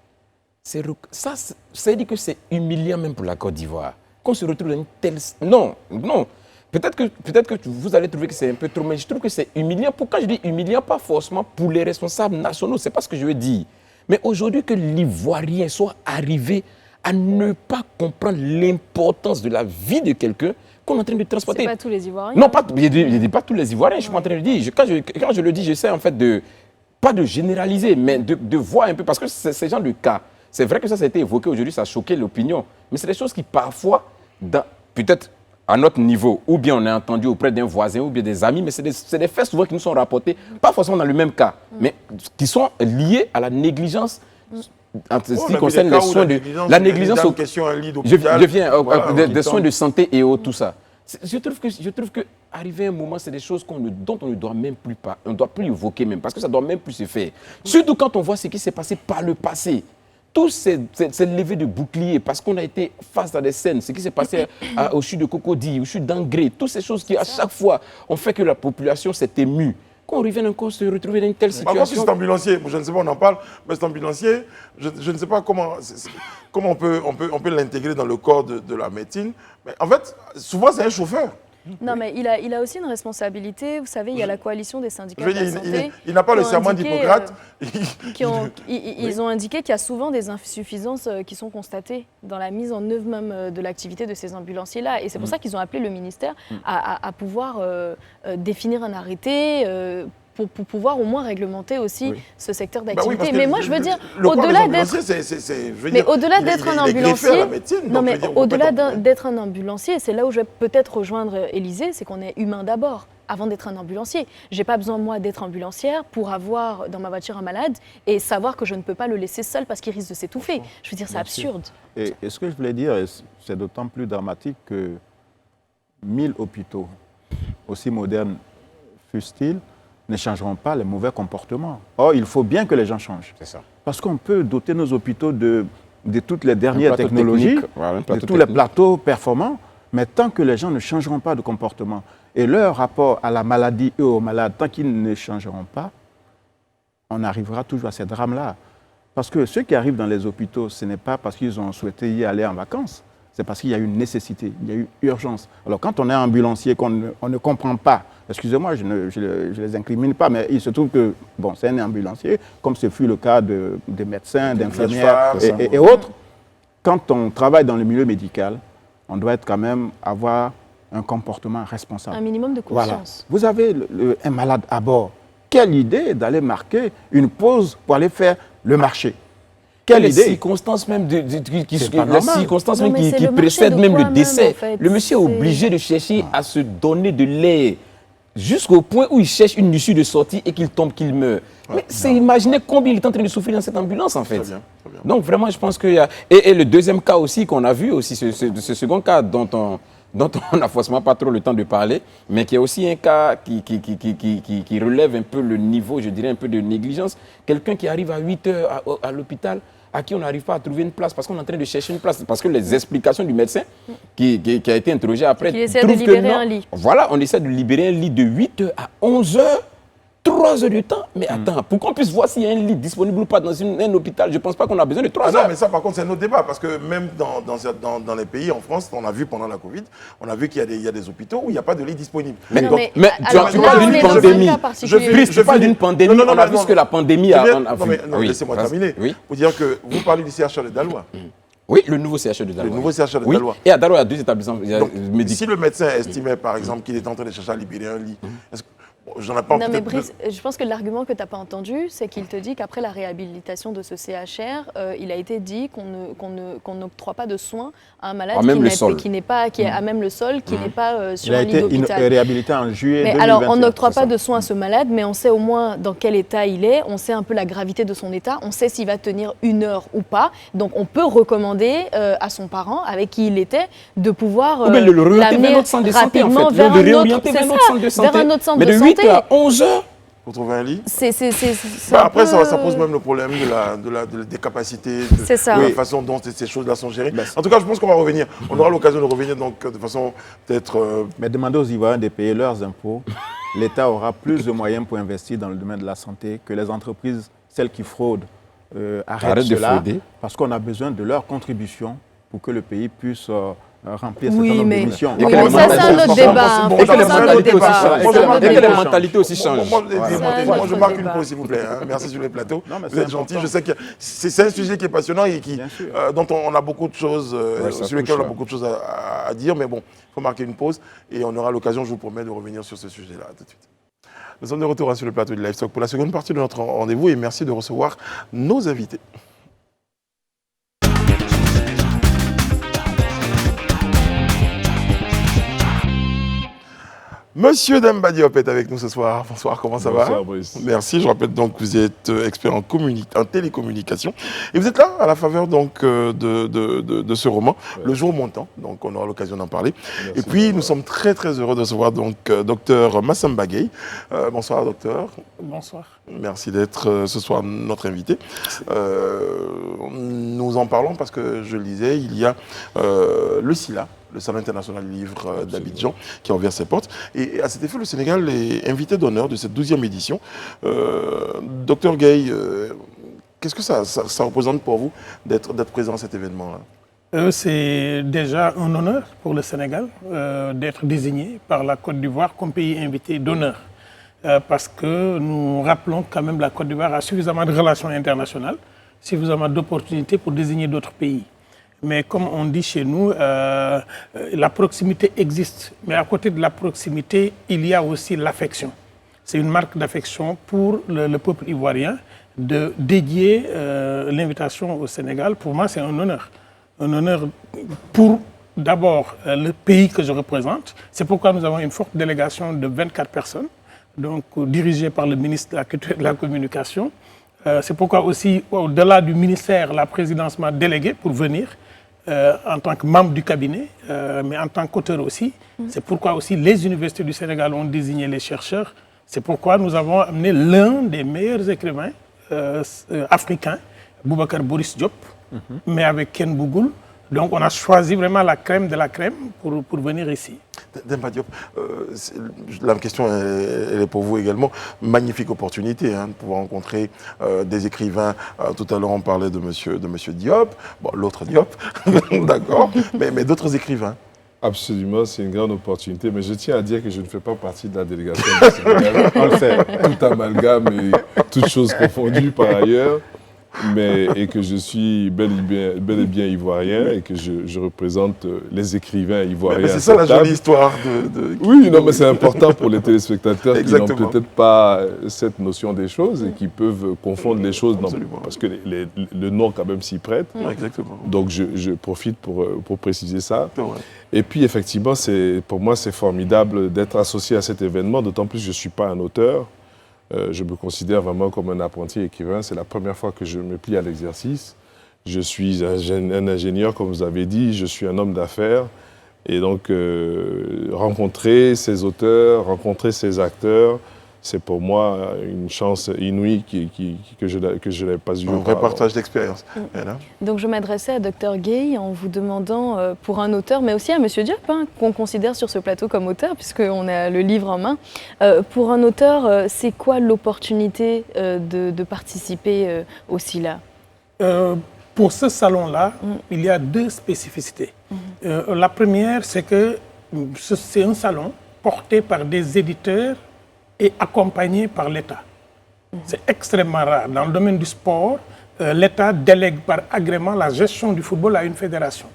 c'est dire que c'est humiliant même pour la Côte d'Ivoire. Qu'on se retrouve dans une telle... Non. Peut-être que vous allez trouver que c'est un peu trop, mais je trouve que c'est humiliant. Pourquoi je dis humiliant? Pas forcément pour les responsables nationaux, ce n'est pas ce que je veux dire. Mais aujourd'hui, que l'Ivoirien soit arrivé à ne pas comprendre l'importance de la vie de quelqu'un qu'on est en train de transporter. Ce n'est pas tous les Ivoiriens. Non, je ne dis pas tous les Ivoiriens, je suis en train de dire. Quand je le dis, j'essaie en fait pas de généraliser, mais de voir un peu, parce que ces gens de cas, c'est vrai que ça a été évoqué aujourd'hui, ça a choqué l'opinion, mais c'est des choses qui parfois, peut-être à notre niveau, ou bien on a entendu auprès d'un voisin ou bien des amis, mais c'est des faits souvent qui nous sont rapportés, pas forcément dans le même cas, mais qui sont liés à la négligence en ce qui concerne les soins de... La négligence des soins de santé et tout ça. Je trouve que arriver un moment, c'est des choses dont on ne doit même plus pas, on ne doit plus évoquer même, parce que ça ne doit même plus se faire. Surtout quand on voit ce qui s'est passé par le passé. Tous ces levées de boucliers, parce qu'on a été face à des scènes, ce qui s'est passé au CHU de Cocody, au CHU d'Angré, toutes ces choses qui, à chaque fois, ont fait que la population s'est émue. Qu'on revienne encore se retrouver dans une telle situation. Par contre, cet ambulancier, je ne sais pas, on en parle, mais cet ambulancier, je ne sais pas comment on peut l'intégrer dans le corps de la médecine. Mais en fait, souvent, c'est un chauffeur. Non, mais il a aussi une responsabilité. Vous savez, il y a la coalition des syndicats de la santé. Il n'a pas le serment d'Hippocrate. Ils ont indiqué qu'il y a souvent des insuffisances qui sont constatées dans la mise en œuvre même de l'activité de ces ambulanciers-là. Et c'est pour ça qu'ils ont appelé le ministère à pouvoir définir un arrêté pour pouvoir au moins réglementer aussi ce secteur d'activité. Mais moi, je veux dire, au-delà d'être un ambulancier, au-delà d'être un ambulancier, c'est là où je vais peut-être rejoindre Élisée, c'est qu'on est humain d'abord, avant d'être un ambulancier. J'ai pas besoin, moi, d'être ambulancière pour avoir dans ma voiture un malade et savoir que je ne peux pas le laisser seul parce qu'il risque de s'étouffer. Je veux dire, c'est absurde. Et ce que je voulais dire, c'est d'autant plus dramatique que 1000 hôpitaux, aussi modernes fussent-ils, ne changeront pas les mauvais comportements. Or, il faut bien que les gens changent. C'est ça. Parce qu'on peut doter nos hôpitaux de toutes les dernières technologies, de tous les plateaux performants, mais tant que les gens ne changeront pas de comportement et leur rapport à la maladie et aux malades, tant qu'ils ne changeront pas, on arrivera toujours à ces drames-là. Parce que ceux qui arrivent dans les hôpitaux, ce n'est pas parce qu'ils ont souhaité y aller en vacances, c'est parce qu'il y a eu une nécessité, il y a eu urgence. Alors quand on est ambulancier, qu'on ne comprend pas, excusez-moi, je ne les incrimine pas, mais il se trouve que, bon, c'est un ambulancier, comme ce fut le cas des médecins, d'infirmières et autres. Quand on travaille dans le milieu médical, on doit quand même avoir un comportement responsable. Un minimum de conscience. Voilà. Vous avez un malade à bord. Quelle idée d'aller marquer une pause pour aller faire le marché. Quelle idée. Circonstances même qui précèdent même le décès. En fait, le monsieur est obligé de chercher à se donner de l'air jusqu'au point où il cherche une issue de sortie et qu'il tombe, qu'il meurt. Mais c'est imaginer combien il est en train de souffrir dans cette ambulance en fait. Très bien. Donc vraiment, je pense qu'il y a... Et le deuxième cas aussi qu'on a vu, aussi, ce second cas dont on n'a forcément pas trop le temps de parler, mais qui est aussi un cas qui relève un peu le niveau, je dirais, un peu de négligence. Quelqu'un qui arrive à 8 heures à l'hôpital, à qui on n'arrive pas à trouver une place parce qu'on est en train de chercher une place. Parce que les explications du médecin qui a été interrogé après... Il essaie de libérer un lit. Voilà, on essaie de libérer un lit de 8 heures à 11 heures. 3 heures de temps? Mais attends, pour qu'on puisse voir s'il y a un lit disponible ou pas dans un hôpital, je ne pense pas qu'on a besoin de 3 heures. Non, mais ça, par contre, c'est un autre débat, parce que même dans les pays, en France, on a vu pendant la Covid, on a vu qu'il y a des hôpitaux où il n'y a pas de lit disponible. Mais, Non, mais tu parles d'une pandémie. Je parle d'une pandémie. Non, On a vu ce que la pandémie a vu. Laissez-moi terminer. Oui. Pour dire que vous parlez du CHR de Dalois. Oui, le nouveau CHR de Dalois. Le nouveau CHR de Oui. Dalois. Et à Dalois, il y a 2 établissements Donc, médicaux. si le médecin estimait, par exemple, qu'il est en train de chercher à libérer un lit, est-ce que j'en ai pas Non, mais peut-être Brice, je pense que l'argument que tu n'as pas entendu, c'est qu'il te dit qu'après la réhabilitation de ce CHR, il a été dit qu'on n'octroie pas de soins à un malade qui est à même le sol, qui n'est pas sur Il a un lit été d'hôpital. réhabilité en juillet Mais 2021. alors, on n'octroie pas de soins à ce malade, mais on sait au moins dans quel état il est, on sait un peu la gravité de son état, on sait s'il va tenir 1 heure ou pas. Donc, on peut recommander à son parent, avec qui il était, de pouvoir l'amener rapidement vers un autre centre de santé. À 11 heures. pour trouver un lit. C'est Après, ça pose même le problème des capacités, de la façon dont ces choses-là sont gérées. En tout cas, je pense qu'on va revenir. On aura l'occasion de revenir donc, de façon peut-être... Mais demandez aux Ivoiriens de payer leurs impôts. L'État aura plus de moyens pour investir dans le domaine de la santé que les entreprises, celles qui fraudent, arrêtent cela, parce qu'on a besoin de leur contribution pour que le pays puisse remplir certain nombre de missions. Ça, c'est un autre débat. Et que les mentalités aussi changent. Moi, je marque une pause, s'il vous plaît. Merci sur les plateaux. Vous êtes gentils. Je sais que c'est un sujet qui est passionnant et dont on a beaucoup de choses, sur lesquelles on a beaucoup de choses à dire. Mais bon, il faut marquer une pause et on aura l'occasion, je vous promets, de revenir sur ce sujet-là tout de suite. Nous sommes de retour sur le plateau de Livestock pour la seconde partie de notre rendez-vous et merci de recevoir nos invités. Monsieur Demba Diop est avec nous ce soir. Bonsoir, comment ça va? Bonsoir, Brice. Merci, je rappelle donc que vous êtes expert en télécommunication. Et vous êtes là à la faveur donc, de ce roman, Le jour montant. Donc on aura l'occasion d'en parler. Merci. Et puis nous sommes très très heureux de recevoir donc docteur Massamba Gueye. Bonsoir docteur. Bonsoir. Merci d'être ce soir notre invité. Nous en parlons parce que je le disais, il y a le SILA, le Salon international du livre d'Abidjan, qui a ouvert ses portes. Et à cet effet, le Sénégal est invité d'honneur de cette 12e édition. Docteur Gueye, qu'est-ce que ça représente pour vous d'être présent à cet événement-là? C'est déjà un honneur pour le Sénégal d'être désigné par la Côte d'Ivoire comme pays invité d'honneur. Parce que nous rappelons quand même la Côte d'Ivoire a suffisamment de relations internationales, suffisamment d'opportunités pour désigner d'autres pays. Mais comme on dit chez nous, la proximité existe. Mais à côté de la proximité, il y a aussi l'affection. C'est une marque d'affection pour le peuple ivoirien de dédier l'invitation au Sénégal. Pour moi, c'est un honneur. Un honneur pour d'abord le pays que je représente. C'est pourquoi nous avons une forte délégation de 24 personnes, donc dirigée par le ministre de la Culture et de la Communication. C'est pourquoi aussi, au-delà du ministère, la présidence m'a délégué pour venir. En tant que membre du cabinet, mais en tant qu'auteur aussi. C'est pourquoi aussi les universités du Sénégal ont désigné les chercheurs. C'est pourquoi nous avons amené l'un des meilleurs écrivains africains, Boubacar Boris Diop, mais avec Ken Bougoul. Donc on a choisi vraiment la crème de la crème pour venir ici. Demba Diop, la question elle est pour vous également. Magnifique opportunité de pouvoir rencontrer des écrivains. Tout à l'heure on parlait de monsieur Diop, bon, l'autre Diop, d'accord, mais d'autres écrivains. Absolument, c'est une grande opportunité, mais je tiens à dire que je ne fais pas partie de la délégation du Sénégal. On le sait, tout amalgame et toutes choses confondues par ailleurs. Et que je suis bel et bien ivoirien et que je représente les écrivains ivoiriens. Mais c'est ça la jolie histoire Oui, non, mais c'est important pour les téléspectateurs qui n'ont peut-être pas cette notion des choses et qui peuvent confondre les choses parce que le nom quand même s'y prête. Exactement. Donc je profite pour préciser ça. Ouais. Et puis effectivement, pour moi c'est formidable d'être associé à cet événement, d'autant plus que je ne suis pas un auteur. Je me considère vraiment comme un apprenti écrivain. C'est la première fois que je me plie à l'exercice. Je suis un ingénieur, comme vous avez dit. Je suis un homme d'affaires. Et donc, rencontrer ces auteurs, rencontrer ces acteurs, c'est pour moi une chance inouïe que je n'avais pas eue. Un vrai partage d'expérience. Donc je m'adressais à Dr Gay en vous demandant pour un auteur, mais aussi à Monsieur Diop, qu'on considère sur ce plateau comme auteur, puisqu'on a le livre en main. Pour un auteur, c'est quoi l'opportunité de participer au SILA? Pour ce salon-là, il y a 2 spécificités. La première, c'est que c'est un salon porté par des éditeurs et accompagné par l'État. C'est extrêmement rare. Dans le domaine du sport, l'État délègue par agrément la gestion du football à une fédération.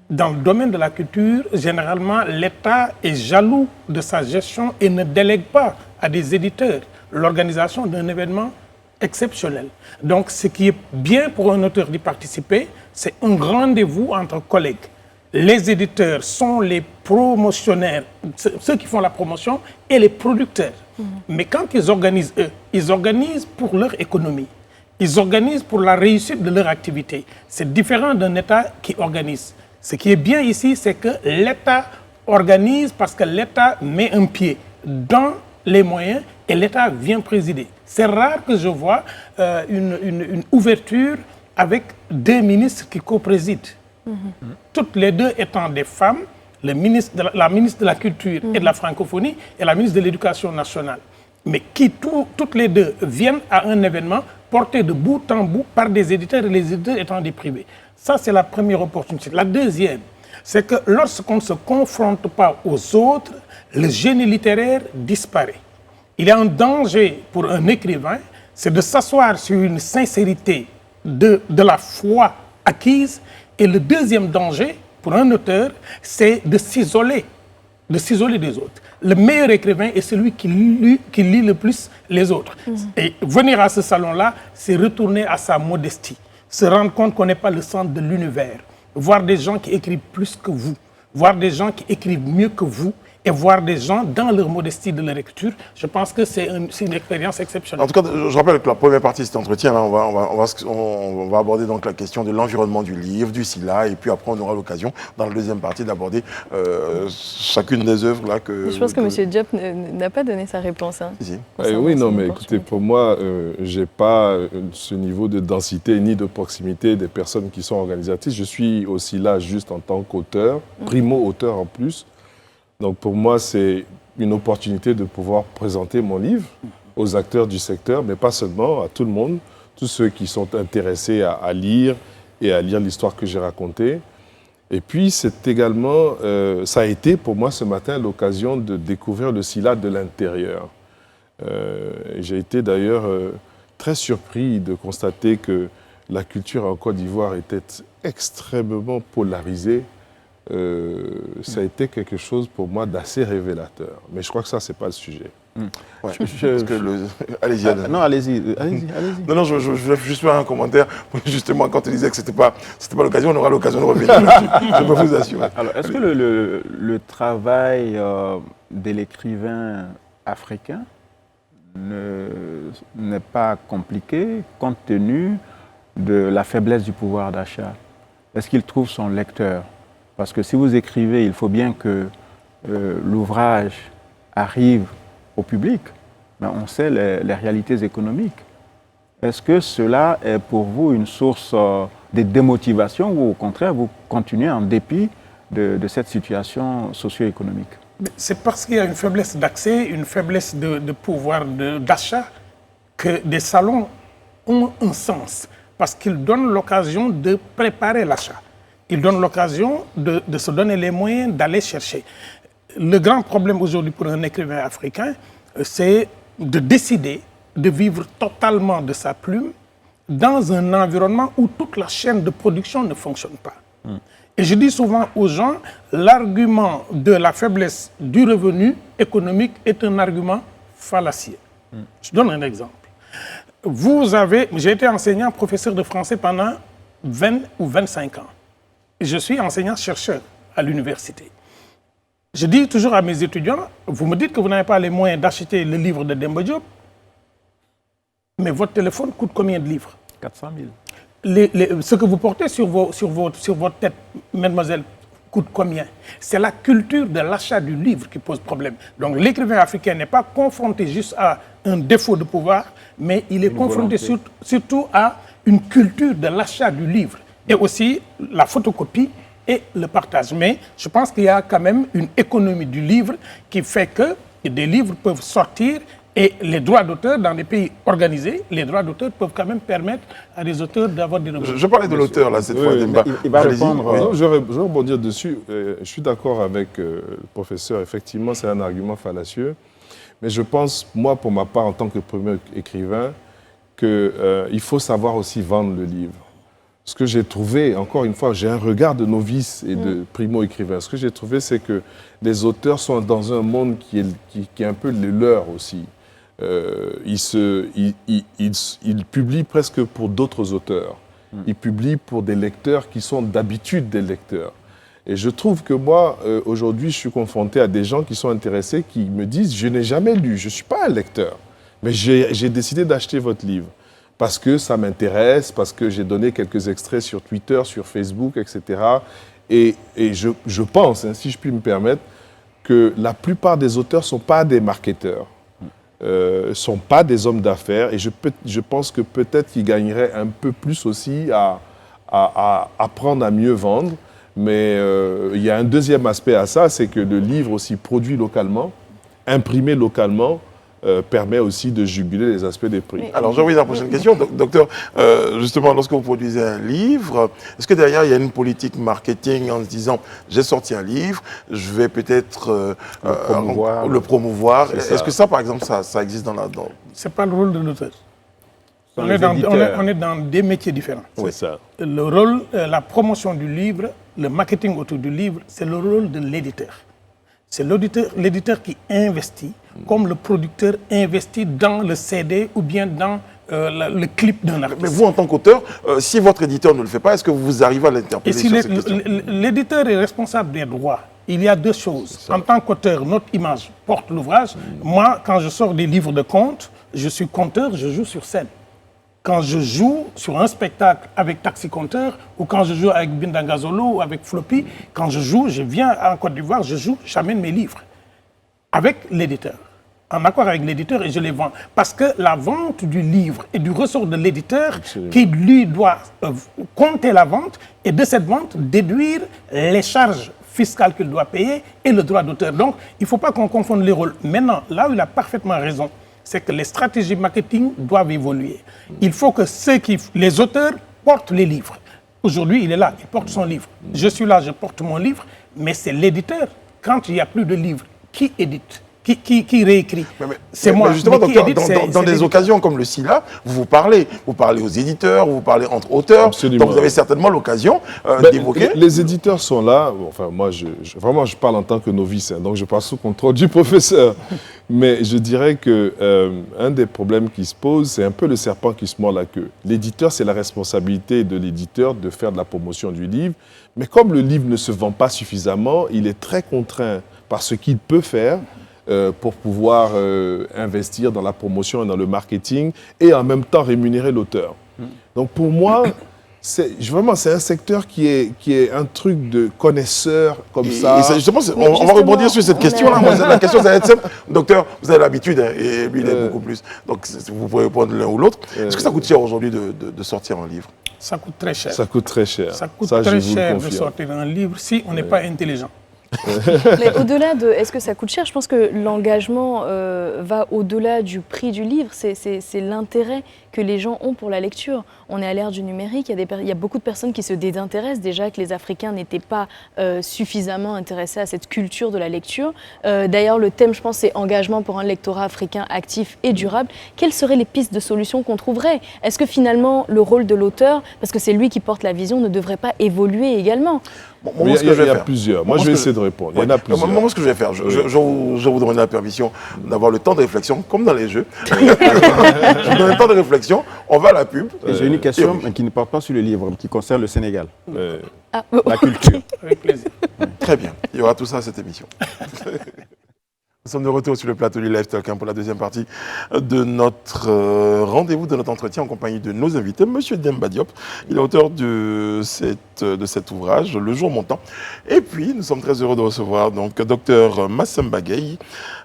Dans le domaine de la culture, généralement, l'État est jaloux de sa gestion et ne délègue pas à des éditeurs l'organisation d'un événement exceptionnel. Donc, ce qui est bien pour un auteur d'y participer, c'est un rendez-vous entre collègues. Les éditeurs sont les promotionnaires, ceux qui font la promotion, et les producteurs. Mais quand ils organisent, eux, ils organisent pour leur économie. Ils organisent pour la réussite de leur activité. C'est différent d'un État qui organise. Ce qui est bien ici, c'est que l'État organise parce que l'État met un pied dans les moyens et l'État vient présider. C'est rare que je vois une ouverture avec 2 ministres qui co-président. Toutes les 2 étant des femmes, la ministre de la Culture et de la Francophonie et la ministre de l'Éducation nationale. Mais qui toutes les 2 viennent à un événement porté de bout en bout par des éditeurs et les éditeurs étant des privés. Ça, c'est la première opportunité. La deuxième, c'est que lorsqu'on ne se confronte pas aux autres, le génie littéraire disparaît. Il y a un danger pour un écrivain, c'est de s'asseoir sur une sincérité de la foi acquise. Et le deuxième danger pour un auteur, c'est de s'isoler des autres. Le meilleur écrivain est celui qui lit le plus les autres. Et venir à ce salon-là, c'est retourner à sa modestie, se rendre compte qu'on n'est pas le centre de l'univers, voir des gens qui écrivent plus que vous, voir des gens qui écrivent mieux que vous, et voir des gens dans leur modestie de leur écriture, je pense que c'est une expérience exceptionnelle. En tout cas, je rappelle que la première partie de cet entretien, là, on va aborder donc la question de l'environnement du livre, du SILA, et puis après on aura l'occasion, dans la deuxième partie, d'aborder chacune des œuvres là que... Je pense que M. Diop n'a pas donné sa réponse. Si. Oui, non, mais écoutez, pour moi, je n'ai pas ce niveau de densité ni de proximité des personnes qui sont organisatrices. Je suis aussi là juste en tant qu'auteur, primo-auteur en plus. Donc pour moi, c'est une opportunité de pouvoir présenter mon livre aux acteurs du secteur, mais pas seulement, à tout le monde, tous ceux qui sont intéressés à lire et à lire l'histoire que j'ai racontée. Et puis, c'est également, ça a été pour moi ce matin l'occasion de découvrir le SILA de l'intérieur. J'ai été d'ailleurs très surpris de constater que la culture en Côte d'Ivoire était extrêmement polarisée. Ça a été quelque chose pour moi d'assez révélateur. Mais je crois que ça, ce n'est pas le sujet. Ouais. Allez-y. Non, allez-y. Non, je voulais juste faire un commentaire. Justement, quand tu disais que ce n'était pas l'occasion, on aura l'occasion de revenir là-dessus. Je peux vous assurer. Alors, est-ce que le travail de l'écrivain africain n'est pas compliqué compte tenu de la faiblesse du pouvoir d'achat? Est-ce qu'il trouve son lecteur? Parce que si vous écrivez, il faut bien que l'ouvrage arrive au public. Mais on sait les réalités économiques. Est-ce que cela est pour vous une source de démotivation ou au contraire, vous continuez en dépit de cette situation socio-économique? C'est parce qu'il y a une faiblesse d'accès, une faiblesse de pouvoir d'achat que des salons ont un sens. Parce qu'ils donnent l'occasion de préparer l'achat. Ils donnent l'occasion de se donner les moyens d'aller chercher. Le grand problème aujourd'hui pour un écrivain africain, c'est de décider de vivre totalement de sa plume dans un environnement où toute la chaîne de production ne fonctionne pas. Et je dis souvent aux gens, l'argument de la faiblesse du revenu économique est un argument fallacieux. Je donne un exemple. J'ai été enseignant, professeur de français pendant 20 ou 25 ans. Je suis enseignant-chercheur à l'université. Je dis toujours à mes étudiants, vous me dites que vous n'avez pas les moyens d'acheter le livre de Demba Diop, mais votre téléphone coûte combien de livres? 400 000. Ce que vous portez sur votre tête, mademoiselle, coûte combien. C'est la culture de l'achat du livre qui pose problème. Donc l'écrivain africain n'est pas confronté juste à un défaut de pouvoir, mais il est confronté surtout à une culture de l'achat du livre et aussi la photocopie et le partage. Mais je pense qu'il y a quand même une économie du livre qui fait que des livres peuvent sortir et les droits d'auteur dans des pays organisés, les droits d'auteur peuvent quand même permettre à des auteurs d'avoir des revenus. Je parlais de l'auteur là cette fois. Il va répondre. Non, je vais rebondir dessus. Je suis d'accord avec le professeur. Effectivement, c'est un argument fallacieux. Mais je pense, moi, pour ma part, en tant que premier écrivain, qu'il faut savoir aussi vendre le livre. Ce que j'ai trouvé, encore une fois, j'ai un regard de novice et de primo-écrivain. Ce que j'ai trouvé, c'est que les auteurs sont dans un monde qui est un peu le leur aussi. Ils publient presque pour d'autres auteurs. Ils publient pour des lecteurs qui sont d'habitude des lecteurs. Et je trouve que moi, aujourd'hui, je suis confronté à des gens qui sont intéressés, qui me disent « je n'ai jamais lu, je ne suis pas un lecteur, mais j'ai décidé d'acheter votre livre ». Parce que ça m'intéresse, parce que j'ai donné quelques extraits sur Twitter, sur Facebook, etc. Et je pense, hein, si je puis me permettre, que la plupart des auteurs ne sont pas des marketeurs, ne sont pas des hommes d'affaires. Et je pense que peut-être qu'ils gagneraient un peu plus aussi à apprendre à mieux vendre. Mais il y a un deuxième aspect à ça, c'est que le livre aussi produit localement, imprimé localement, permet aussi de juguler les aspects des prix. Alors, j'ai envie de la prochaine question. Docteur, justement, lorsque vous produisez un livre, est-ce que derrière, il y a une politique marketing en se disant, j'ai sorti un livre, je vais peut-être le promouvoir. Est-ce que ça, par exemple, ça existe dans la... Ce n'est pas le rôle de l'auteur. On est dans des métiers différents. C'est ça. Le rôle, la promotion du livre, le marketing autour du livre, c'est le rôle de l'éditeur. C'est l'éditeur qui investit, comme le producteur investit dans le CD ou bien dans le clip d'un artiste. Mais vous, en tant qu'auteur, si votre éditeur ne le fait pas, est-ce que vous arrivez à l'interpeller sur cette question ? L'éditeur est responsable des droits. Il y a deux choses. En tant qu'auteur, notre image porte l'ouvrage. Moi, quand je sors des livres de contes, je suis conteur, je joue sur scène. Quand je joue sur un spectacle avec Taxi Conteur ou quand je joue avec Bindangazolo ou avec Floppy, quand je joue, je viens en Côte d'Ivoire, je joue, j'amène mes livres avec l'éditeur, en accord avec l'éditeur et je les vends. Parce que la vente du livre est du ressort de l'éditeur qui lui doit compter la vente et de cette vente déduire les charges fiscales qu'il doit payer et le droit d'auteur. Donc, il ne faut pas qu'on confonde les rôles. Maintenant, là où il a parfaitement raison, c'est que les stratégies marketing doivent évoluer. Il faut que les auteurs portent les livres. Aujourd'hui, il est là, il porte son livre. Je suis là, je porte mon livre, mais c'est l'éditeur. Quand il n'y a plus de livres, qui édite ? Qui réécrit? C'est moi. Mais justement, mais docteur, dans des occasions comme le SILA, vous parlez aux éditeurs, vous parlez entre auteurs. Absolument. Donc vous avez certainement l'occasion d'évoquer. Les éditeurs sont là. Enfin, moi, vraiment, je parle en tant que novice, hein, donc je parle sous contrôle du professeur. Mais je dirais que un des problèmes qui se pose, c'est un peu le serpent qui se mord la queue. L'éditeur, c'est la responsabilité de l'éditeur de faire de la promotion du livre. Mais comme le livre ne se vend pas suffisamment, il est très contraint par ce qu'il peut faire pour pouvoir investir dans la promotion et dans le marketing et en même temps rémunérer l'auteur. Donc pour moi, c'est un secteur qui est un truc de connaisseur comme ça. Et justement, on va rebondir sur cette question-là. La question, ça va être simple. Docteur, vous avez l'habitude, hein, et lui, il est beaucoup plus. Donc vous pouvez répondre l'un ou l'autre. Est-ce que ça coûte cher aujourd'hui de sortir un livre? Ça coûte très cher. Ça coûte très cher. Ça coûte très cher de sortir un livre si on n'est pas intelligent. Mais au-delà de est-ce que ça coûte cher, je pense que l'engagement va au-delà du prix du livre. C'est l'intérêt que les gens ont pour la lecture. On est à l'ère du numérique, il y a beaucoup de personnes qui se désintéressent déjà, que les Africains n'étaient pas suffisamment intéressés à cette culture de la lecture. D'ailleurs, le thème, je pense, c'est engagement pour un lectorat africain actif et durable. Quelles seraient les pistes de solutions qu'on trouverait? Est-ce que finalement, le rôle de l'auteur, parce que c'est lui qui porte la vision, ne devrait pas évoluer également? Il y a plusieurs. Moi, je vais essayer de répondre. Il y en a plusieurs. Moi, ce que je vais faire, je vous donne la permission d'avoir le temps de réflexion, comme dans les jeux. Je vous donne le temps de réflexion. On va à la pub. J'ai une question qui ne porte pas sur le livre, qui concerne le Sénégal. Ah, la culture. Avec plaisir. Très bien. Il y aura tout ça à cette émission. Nous sommes de retour sur le plateau du Live Talk pour la deuxième partie de notre rendez-vous, de notre entretien en compagnie de nos invités. Monsieur Demba Diop, il est auteur de cet ouvrage, Le jour montant. Et puis, nous sommes très heureux de recevoir donc Dr Massamba Gueye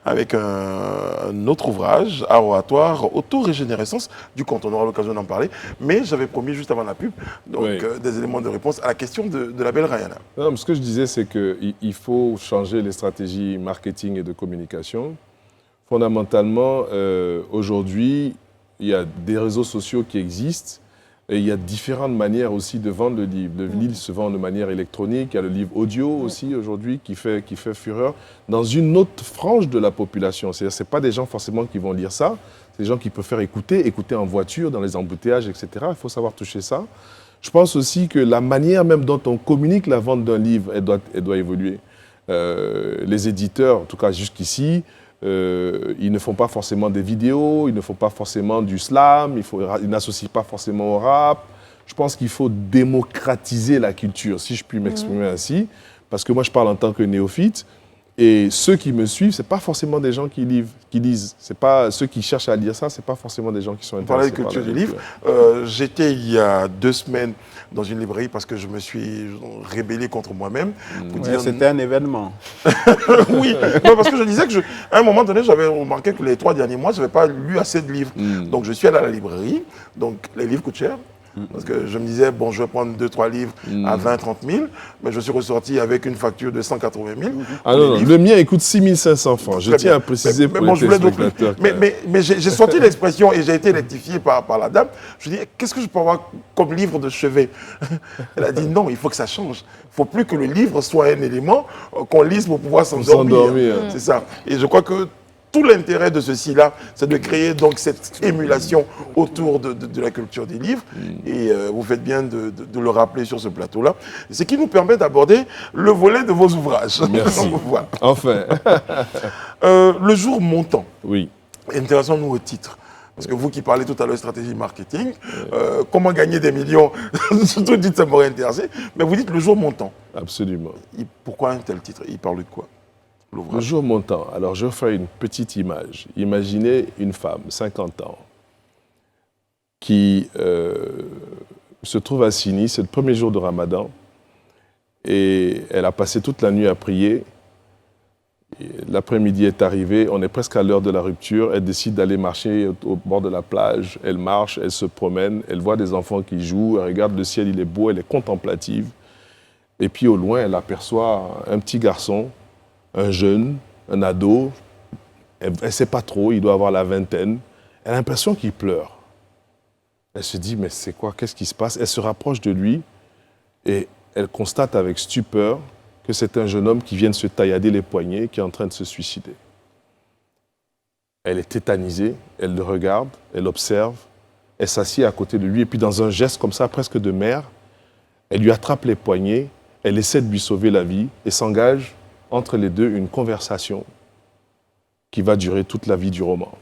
avec un autre ouvrage, Arroatoire, autorégénérescence du compte. On aura l'occasion d'en parler. Mais j'avais promis juste avant la pub donc, des éléments de réponse à la question de la belle Rayana. Non, ce que je disais, c'est qu'il faut changer les stratégies marketing et de communication. Fondamentalement, aujourd'hui, il y a des réseaux sociaux qui existent et il y a différentes manières aussi de vendre le livre. Le livre se vend de manière électronique, il y a le livre audio aussi aujourd'hui qui fait fureur dans une autre frange de la population. C'est-à-dire, ce n'est pas des gens forcément qui vont lire ça, c'est des gens qui préfèrent écouter en voiture, dans les embouteillages, etc. Il faut savoir toucher ça. Je pense aussi que la manière même dont on communique la vente d'un livre, elle doit évoluer. Les éditeurs, en tout cas jusqu'ici, ils ne font pas forcément des vidéos, ils ne font pas forcément du slam, ils n'associent pas forcément au rap. Je pense qu'il faut démocratiser la culture, si je puis m'exprimer ainsi, parce que moi je parle en tant que néophyte, et ceux qui me suivent, ce n'est pas forcément des gens qui lisent. C'est pas, ceux qui cherchent à lire ça, ce n'est pas forcément des gens qui sont intéressés par la culture par la du livre. J'étais il y a 2 semaines dans une librairie parce que je me suis rébellé contre moi-même. C'était un événement. Oui, non, parce que je disais qu'à un moment donné, j'avais remarqué que les 3 derniers mois, je n'avais pas lu assez de livres. Donc je suis allé à la librairie, donc les livres coûtent cher. Parce que je me disais, bon, je vais prendre 2-3 livres à 20-30 000, mais je suis ressorti avec une facture de 180 000. Ah non, le mien, il coûte 6 500 francs. Je tiens à préciser pour les téléspectateurs. Mais j'ai sorti l'expression et j'ai été rectifié par la dame. Je lui ai dit, qu'est-ce que je peux avoir comme livre de chevet? Elle a dit, non, il faut que ça change. Il ne faut plus que le livre soit un élément qu'on lise pour pouvoir s'endormir. C'est ça. Et je crois que tout l'intérêt de ceci-là, c'est de créer donc cette émulation autour de la culture des livres. Et vous faites bien de le rappeler sur ce plateau-là. Ce qui nous permet d'aborder le volet de vos ouvrages. Merci. Voilà. Enfin. Le jour montant. Oui. Intéressons-nous au titre. Parce que vous qui parlez tout à l'heure de stratégie marketing, comment gagner des millions, surtout dites ça m'aurait intéressé, mais vous dites le jour montant. Absolument. Pourquoi un tel titre? Il parle de quoi? Le jour montant. Alors, je ferai une petite image. Imaginez une femme, 50 ans, qui se trouve à Sini, c'est le premier jour de Ramadan, et elle a passé toute la nuit à prier. L'après-midi est arrivé, on est presque à l'heure de la rupture, elle décide d'aller marcher au bord de la plage, elle marche, elle se promène, elle voit des enfants qui jouent, elle regarde le ciel, il est beau, elle est contemplative. Et puis au loin, elle aperçoit un petit garçon, un jeune, un ado, elle ne sait pas trop, il doit avoir la vingtaine. Elle a l'impression qu'il pleure. Elle se dit, mais c'est quoi, qu'est-ce qui se passe? Elle se rapproche de lui et elle constate avec stupeur que c'est un jeune homme qui vient de se taillader les poignets, qui est en train de se suicider. Elle est tétanisée, elle le regarde, elle observe, elle s'assied à côté de lui et puis dans un geste comme ça, presque de mère, elle lui attrape les poignets, elle essaie de lui sauver la vie et s'engage entre les deux une conversation qui va durer toute la vie du roman.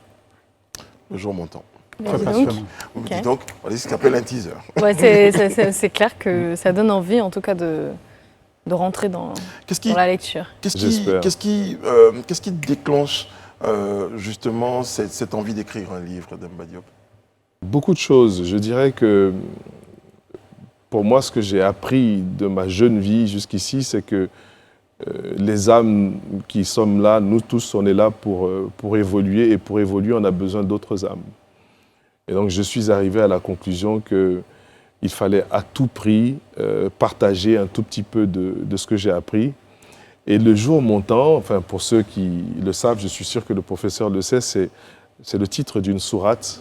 Le jour montant. Très passionnant. Vous me dites donc, on dit ce qu'on appelle un teaser. Ouais, c'est clair que ça donne envie, en tout cas, de rentrer dans la lecture. Qu'est-ce qui déclenche justement cette envie d'écrire un livre, Demba Diop? Beaucoup de choses. Je dirais que pour moi, ce que j'ai appris de ma jeune vie jusqu'ici, c'est que les âmes qui sommes là, nous tous, on est là pour évoluer. Et pour évoluer, on a besoin d'autres âmes. Et donc, je suis arrivé à la conclusion qu'il fallait à tout prix partager un tout petit peu de ce que j'ai appris. Et le jour montant, enfin, pour ceux qui le savent, je suis sûr que le professeur le sait, c'est le titre d'une sourate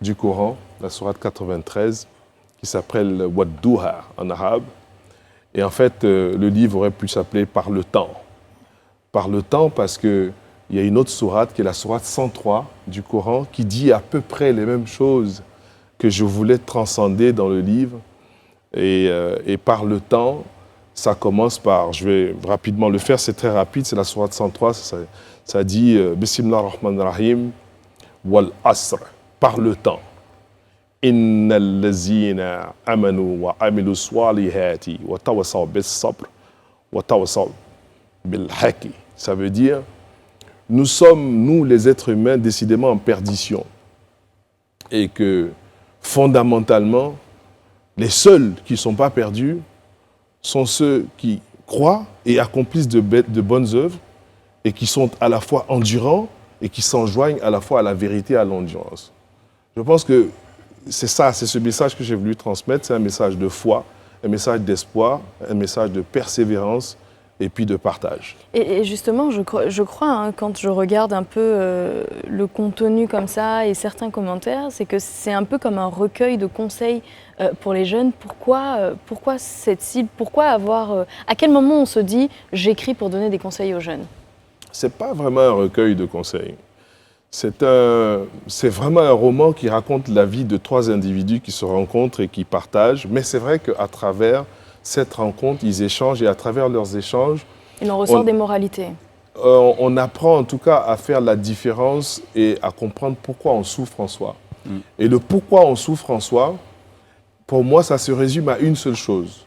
du Coran, la sourate 93, qui s'appelle « Wadduha » en arabe. Et en fait, le livre aurait pu s'appeler « Par le temps ». Par le temps parce qu'il y a une autre sourate, qui est la sourate 103 du Coran, qui dit à peu près les mêmes choses que je voulais transcender dans le livre. Et par le temps, ça commence par, je vais rapidement le faire, c'est très rapide, c'est la sourate 103, ça dit « Bismillah ar-Rahman ar-Rahim, wal asr » par le temps. إن الذين آمنوا وعملوا الصالحات وتواصوا بالصبر وتواصوا بالحق. Ça veut dire nous sommes, nous les êtres humains, décidément en perdition. Et que, fondamentalement, les seuls qui ne sont pas perdus sont ceux qui croient et accomplissent de bonnes œuvres et qui sont à la fois endurants et qui s'enjoignent à la fois à la vérité et à l'endurance. Je pense que c'est ça, c'est ce message que j'ai voulu transmettre, c'est un message de foi, un message d'espoir, un message de persévérance et puis de partage. Et justement, je crois hein, quand je regarde un peu le contenu comme ça et certains commentaires, c'est que c'est un peu comme un recueil de conseils pour les jeunes. Pourquoi cette cible? Pourquoi avoir... à quel moment on se dit « j'écris pour donner des conseils aux jeunes » ? Ce n'est pas vraiment un recueil de conseils. C'est vraiment un roman qui raconte la vie de 3 individus qui se rencontrent et qui partagent. Mais c'est vrai qu'à travers cette rencontre, ils échangent et à travers leurs échanges... Il en ressort des moralités. On apprend en tout cas à faire la différence et à comprendre pourquoi on souffre en soi. Et le pourquoi on souffre en soi, pour moi, ça se résume à une seule chose.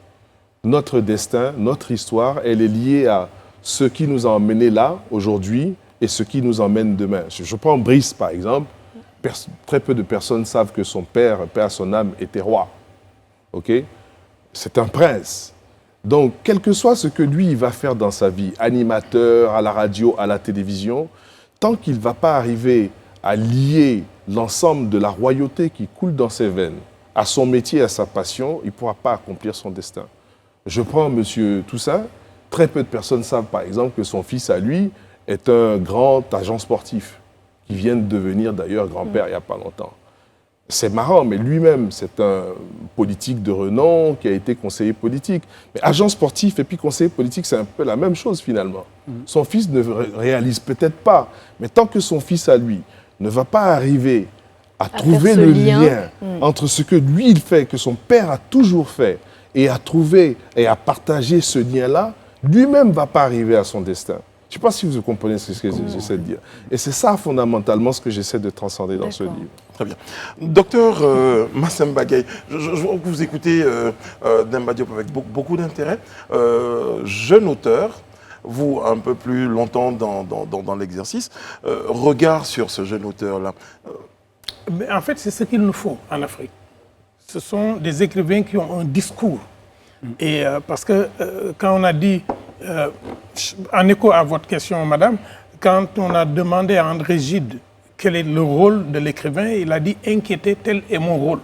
Notre destin, notre histoire, elle est liée à ce qui nous a emmenés là, aujourd'hui, et ce qui nous emmène demain. Je prends Brice, par exemple. Très peu de personnes savent que son père, paix à son âme, était roi. OK ? C'est un prince. Donc, quel que soit ce que lui, il va faire dans sa vie, animateur, à la radio, à la télévision, tant qu'il ne va pas arriver à lier l'ensemble de la royauté qui coule dans ses veines à son métier, à sa passion, il ne pourra pas accomplir son destin. Je prends M. Toussaint. Très peu de personnes savent, par exemple, que son fils, à lui, est un grand agent sportif, qui vient de devenir, d'ailleurs, grand-père il n'y a pas longtemps. C'est marrant, mais lui-même, c'est un politique de renom qui a été conseiller politique. Mais agent sportif et puis conseiller politique, c'est un peu la même chose, finalement. Son fils ne réalise peut-être pas, mais tant que son fils, à lui, ne va pas arriver à trouver le lien entre ce que lui, il fait, que son père a toujours fait, et à trouver et à partager ce lien-là, lui-même ne va pas arriver à son destin. Je ne sais pas si vous comprenez ce que j'essaie de dire. Et c'est ça, fondamentalement, ce que j'essaie de transcender dans ce livre. Très bien. Docteur Massemba Gueye, je vois que vous écoutez Demba Diop avec beaucoup d'intérêt. Jeune auteur, vous, un peu plus longtemps dans l'exercice, regard sur ce jeune auteur-là. En fait, c'est ce qu'il nous faut en Afrique. Ce sont des écrivains qui ont un discours. Et parce que quand on a dit, en écho à votre question, madame, quand on a demandé à André Gide quel est le rôle de l'écrivain, il a dit « inquiéter, tel est mon rôle ».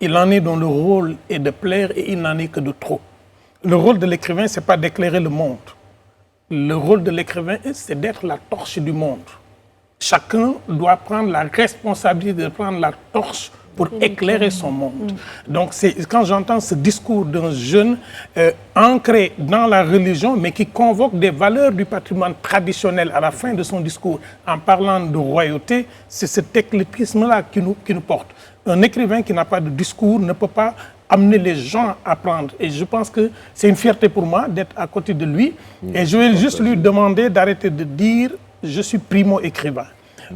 Il en est dont le rôle est de plaire et il n'en est que de trop. Le rôle de l'écrivain, ce n'est pas d'éclairer le monde. Le rôle de l'écrivain, c'est d'être la torche du monde. Chacun doit prendre la responsabilité de prendre la torche pour éclairer son monde. Donc, quand j'entends ce discours d'un jeune ancré dans la religion, mais qui convoque des valeurs du patrimoine traditionnel à la fin de son discours, en parlant de royauté, c'est cet éclectisme-là qui nous porte. Un écrivain qui n'a pas de discours ne peut pas amener les gens à apprendre. Et je pense que c'est une fierté pour moi d'être à côté de lui. Et je vais juste lui demander d'arrêter de dire « je suis primo-écrivain ».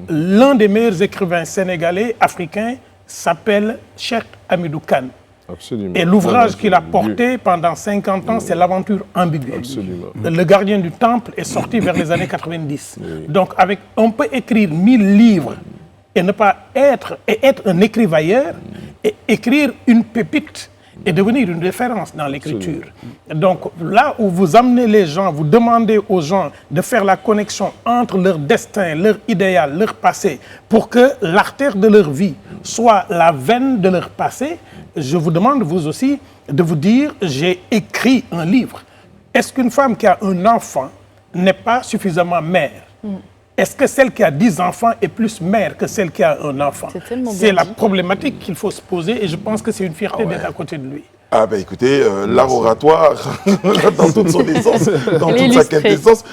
L'un des meilleurs écrivains sénégalais, africains, s'appelle Cheikh Hamidou Kane. Absolument. Et l'ouvrage qu'il a porté pendant 50 ans, c'est l'aventure ambiguë. Absolument. Le gardien du temple est sorti vers les années 90. Oui. Donc, on peut écrire 1000 livres et ne pas être un écrivailleur et écrire une pépite et devenir une référence dans l'écriture. Donc là où vous amenez les gens, vous demandez aux gens de faire la connexion entre leur destin, leur idéal, leur passé, pour que l'artère de leur vie soit la veine de leur passé, je vous demande vous aussi de vous dire, j'ai écrit un livre. Est-ce qu'une femme qui a un enfant n'est pas suffisamment mère? Est-ce que celle qui a 10 enfants est plus mère que celle qui a un enfant? C'est la problématique qu'il faut se poser et je pense que c'est une fierté d'être à côté de lui. Ah ben écoutez, l'art oratoire, dans toute son essence, dans toute sa quintessence,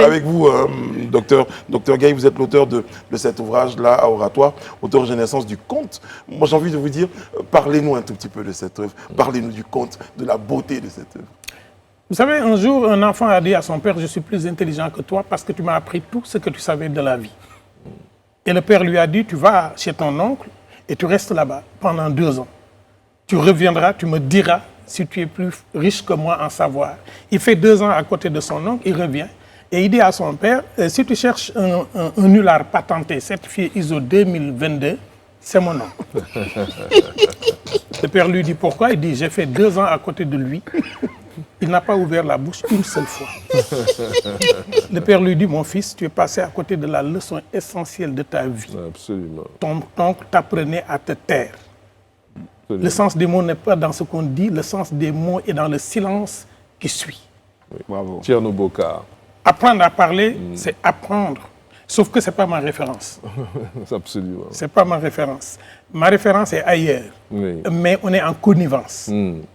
avec vous, docteur Gueye, vous êtes l'auteur de cet ouvrage-là, Oratoire, auteur de naissance du conte. Moi j'ai envie de vous dire, parlez-nous un tout petit peu de cette œuvre, parlez-nous du conte, de la beauté de cette œuvre. Vous savez, un jour, un enfant a dit à son père, je suis plus intelligent que toi parce que tu m'as appris tout ce que tu savais de la vie. Et le père lui a dit, tu vas chez ton oncle et tu restes là-bas pendant 2 ans. Tu reviendras, tu me diras si tu es plus riche que moi en savoir. Il fait 2 ans à côté de son oncle, il revient. Et il dit à son père, si tu cherches un nulard patenté, certifié ISO 2022, c'est mon nom. Le père lui dit pourquoi? Il dit, j'ai fait 2 ans à côté de lui. Il n'a pas ouvert la bouche une seule fois. Le père lui dit, mon fils, tu es passé à côté de la leçon essentielle de ta vie. Absolument. Ton oncle t'apprenait à te taire. Absolument. Le sens des mots n'est pas dans ce qu'on dit, le sens des mots est dans le silence qui suit. Bravo. Tierno Bokar. Apprendre à parler, c'est apprendre. Sauf que ce n'est pas ma référence. Absolument. Ce n'est pas ma référence. Ma référence est ailleurs. Oui. Mais on est en connivence.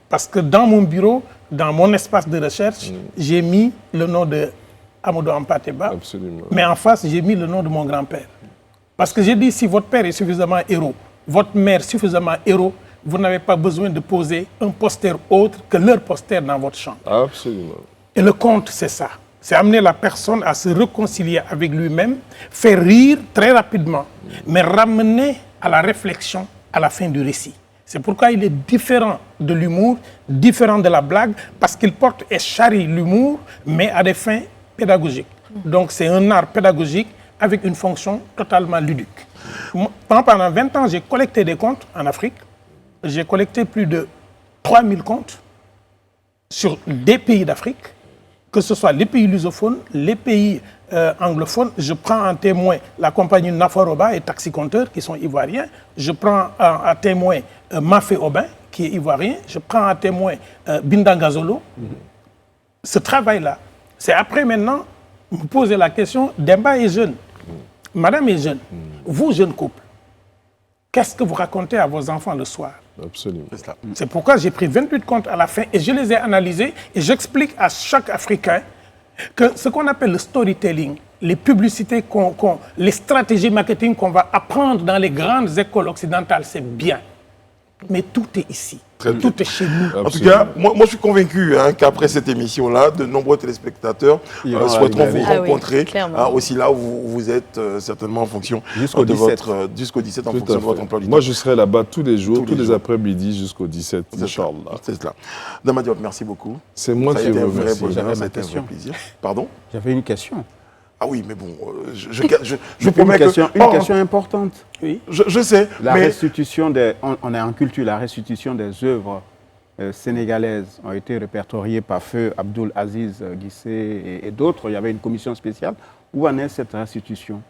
Parce que dans mon bureau, dans mon espace de recherche, j'ai mis le nom de Amadou Hampâté-Bâ. Absolument. Mais en face, j'ai mis le nom de mon grand-père. Parce que j'ai dit, si votre père est suffisamment héros, votre mère suffisamment héros, vous n'avez pas besoin de poser un poster autre que leur poster dans votre chambre. Absolument. Et le conte, c'est ça. C'est amener la personne à se réconcilier avec lui-même, faire rire très rapidement, mais ramener à la réflexion à la fin du récit. C'est pourquoi il est différent de l'humour, différent de la blague, parce qu'il porte et charrie l'humour, mais à des fins pédagogiques. Donc c'est un art pédagogique avec une fonction totalement ludique. Pendant 20 ans, j'ai collecté des contes en Afrique. J'ai collecté plus de 3000 contes sur des pays d'Afrique, que ce soit les pays lusophones, les pays anglophones. Je prends en témoin la compagnie Naforoba et Taxi Compteur, qui sont ivoiriens. Je prends à témoin Mafé Aubin, qui est ivoirien. Je prends à témoin Bindangazolo. Ce travail-là, c'est après maintenant, vous posez la question, Demba est jeune, Madame est jeune, vous, jeune couple, qu'est-ce que vous racontez à vos enfants le soir? Absolument. C'est pourquoi j'ai pris 28 comptes à la fin et je les ai analysés et j'explique à chaque Africain que ce qu'on appelle le storytelling, les publicités, les stratégies marketing qu'on va apprendre dans les grandes écoles occidentales, c'est bien. Mais tout est ici. Tout est chez nous. En tout cas, moi je suis convaincu qu'après cette émission-là, de nombreux téléspectateurs souhaiteront vous rencontrer aussi là où vous êtes, certainement en fonction jusqu'au de 17. jusqu'au 17 en Tout fonction à de votre fait. emploi du temps. Moi, je serai là-bas tous les jours, tous les jours. après-midi jusqu'au 17, Inch'Allah. C'est cela. Dama Diop, merci beaucoup. C'est moi Ça a qui été un vous vrai remercie. bonheur, J'avais ça a ma été un vrai question. plaisir. Pardon? J'avais une question. Ah oui, mais bon, je promets Une question importante. Oui. Je sais, La mais restitution on est en culture, la restitution des œuvres sénégalaises ont été répertoriées par feu Abdoul Aziz Guissé et d'autres. Il y avait une commission spéciale. Où en est cette restitution?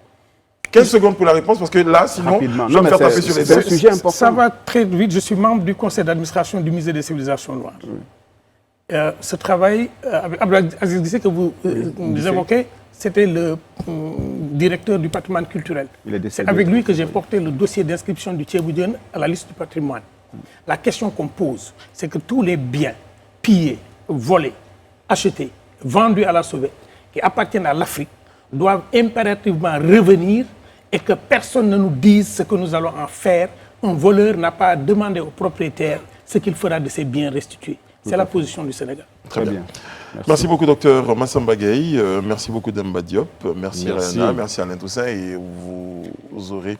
15 secondes pour la réponse, parce que là, sinon, Rapidement. je vais Non, me mais faire taper sur les c'est un doigts. sujet important. Ça va très vite. Je suis membre du conseil d'administration du musée des civilisations noires. Ce travail, avec Abdoul Aziz Guissé que vous évoquez, c'était le directeur du patrimoine culturel. Il est décédé. C'est avec lui que j'ai porté le dossier d'inscription du Thiéboudienne à la liste du patrimoine. La question qu'on pose, c'est que tous les biens pillés, volés, achetés, vendus à la sauvette, qui appartiennent à l'Afrique, doivent impérativement revenir et que personne ne nous dise ce que nous allons en faire. Un voleur n'a pas à demander au propriétaire ce qu'il fera de ses biens restitués. C'est la position du Sénégal. Très bien. Merci beaucoup, docteur Massamba Gueye. Merci beaucoup, Demba Diop. Merci, Rayana. Merci, Alain Toussaint. Et vous aurez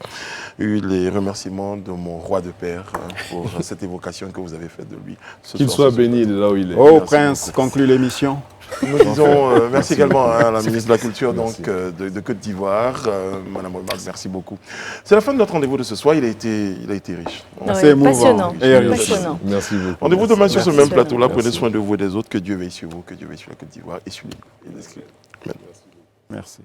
eu les remerciements de mon roi de père pour cette évocation que vous avez faite de lui. Qu'il soit béni là où il est. Oh, Prince, conclut l'émission. Nous disons merci également à la ministre de la Culture de Côte d'Ivoire, Madame Olmar, merci beaucoup. C'est la fin de notre rendez-vous de ce soir, il a été riche. C'est émouvant. Passionnant. Et Passionnant. Merci beaucoup. Rendez-vous demain sur ce même plateau-là, prenez Merci. soin de vous et des autres, que Dieu veille sur vous, que Dieu veille sur la Côte d'Ivoire et sur l'île. Merci. Merci.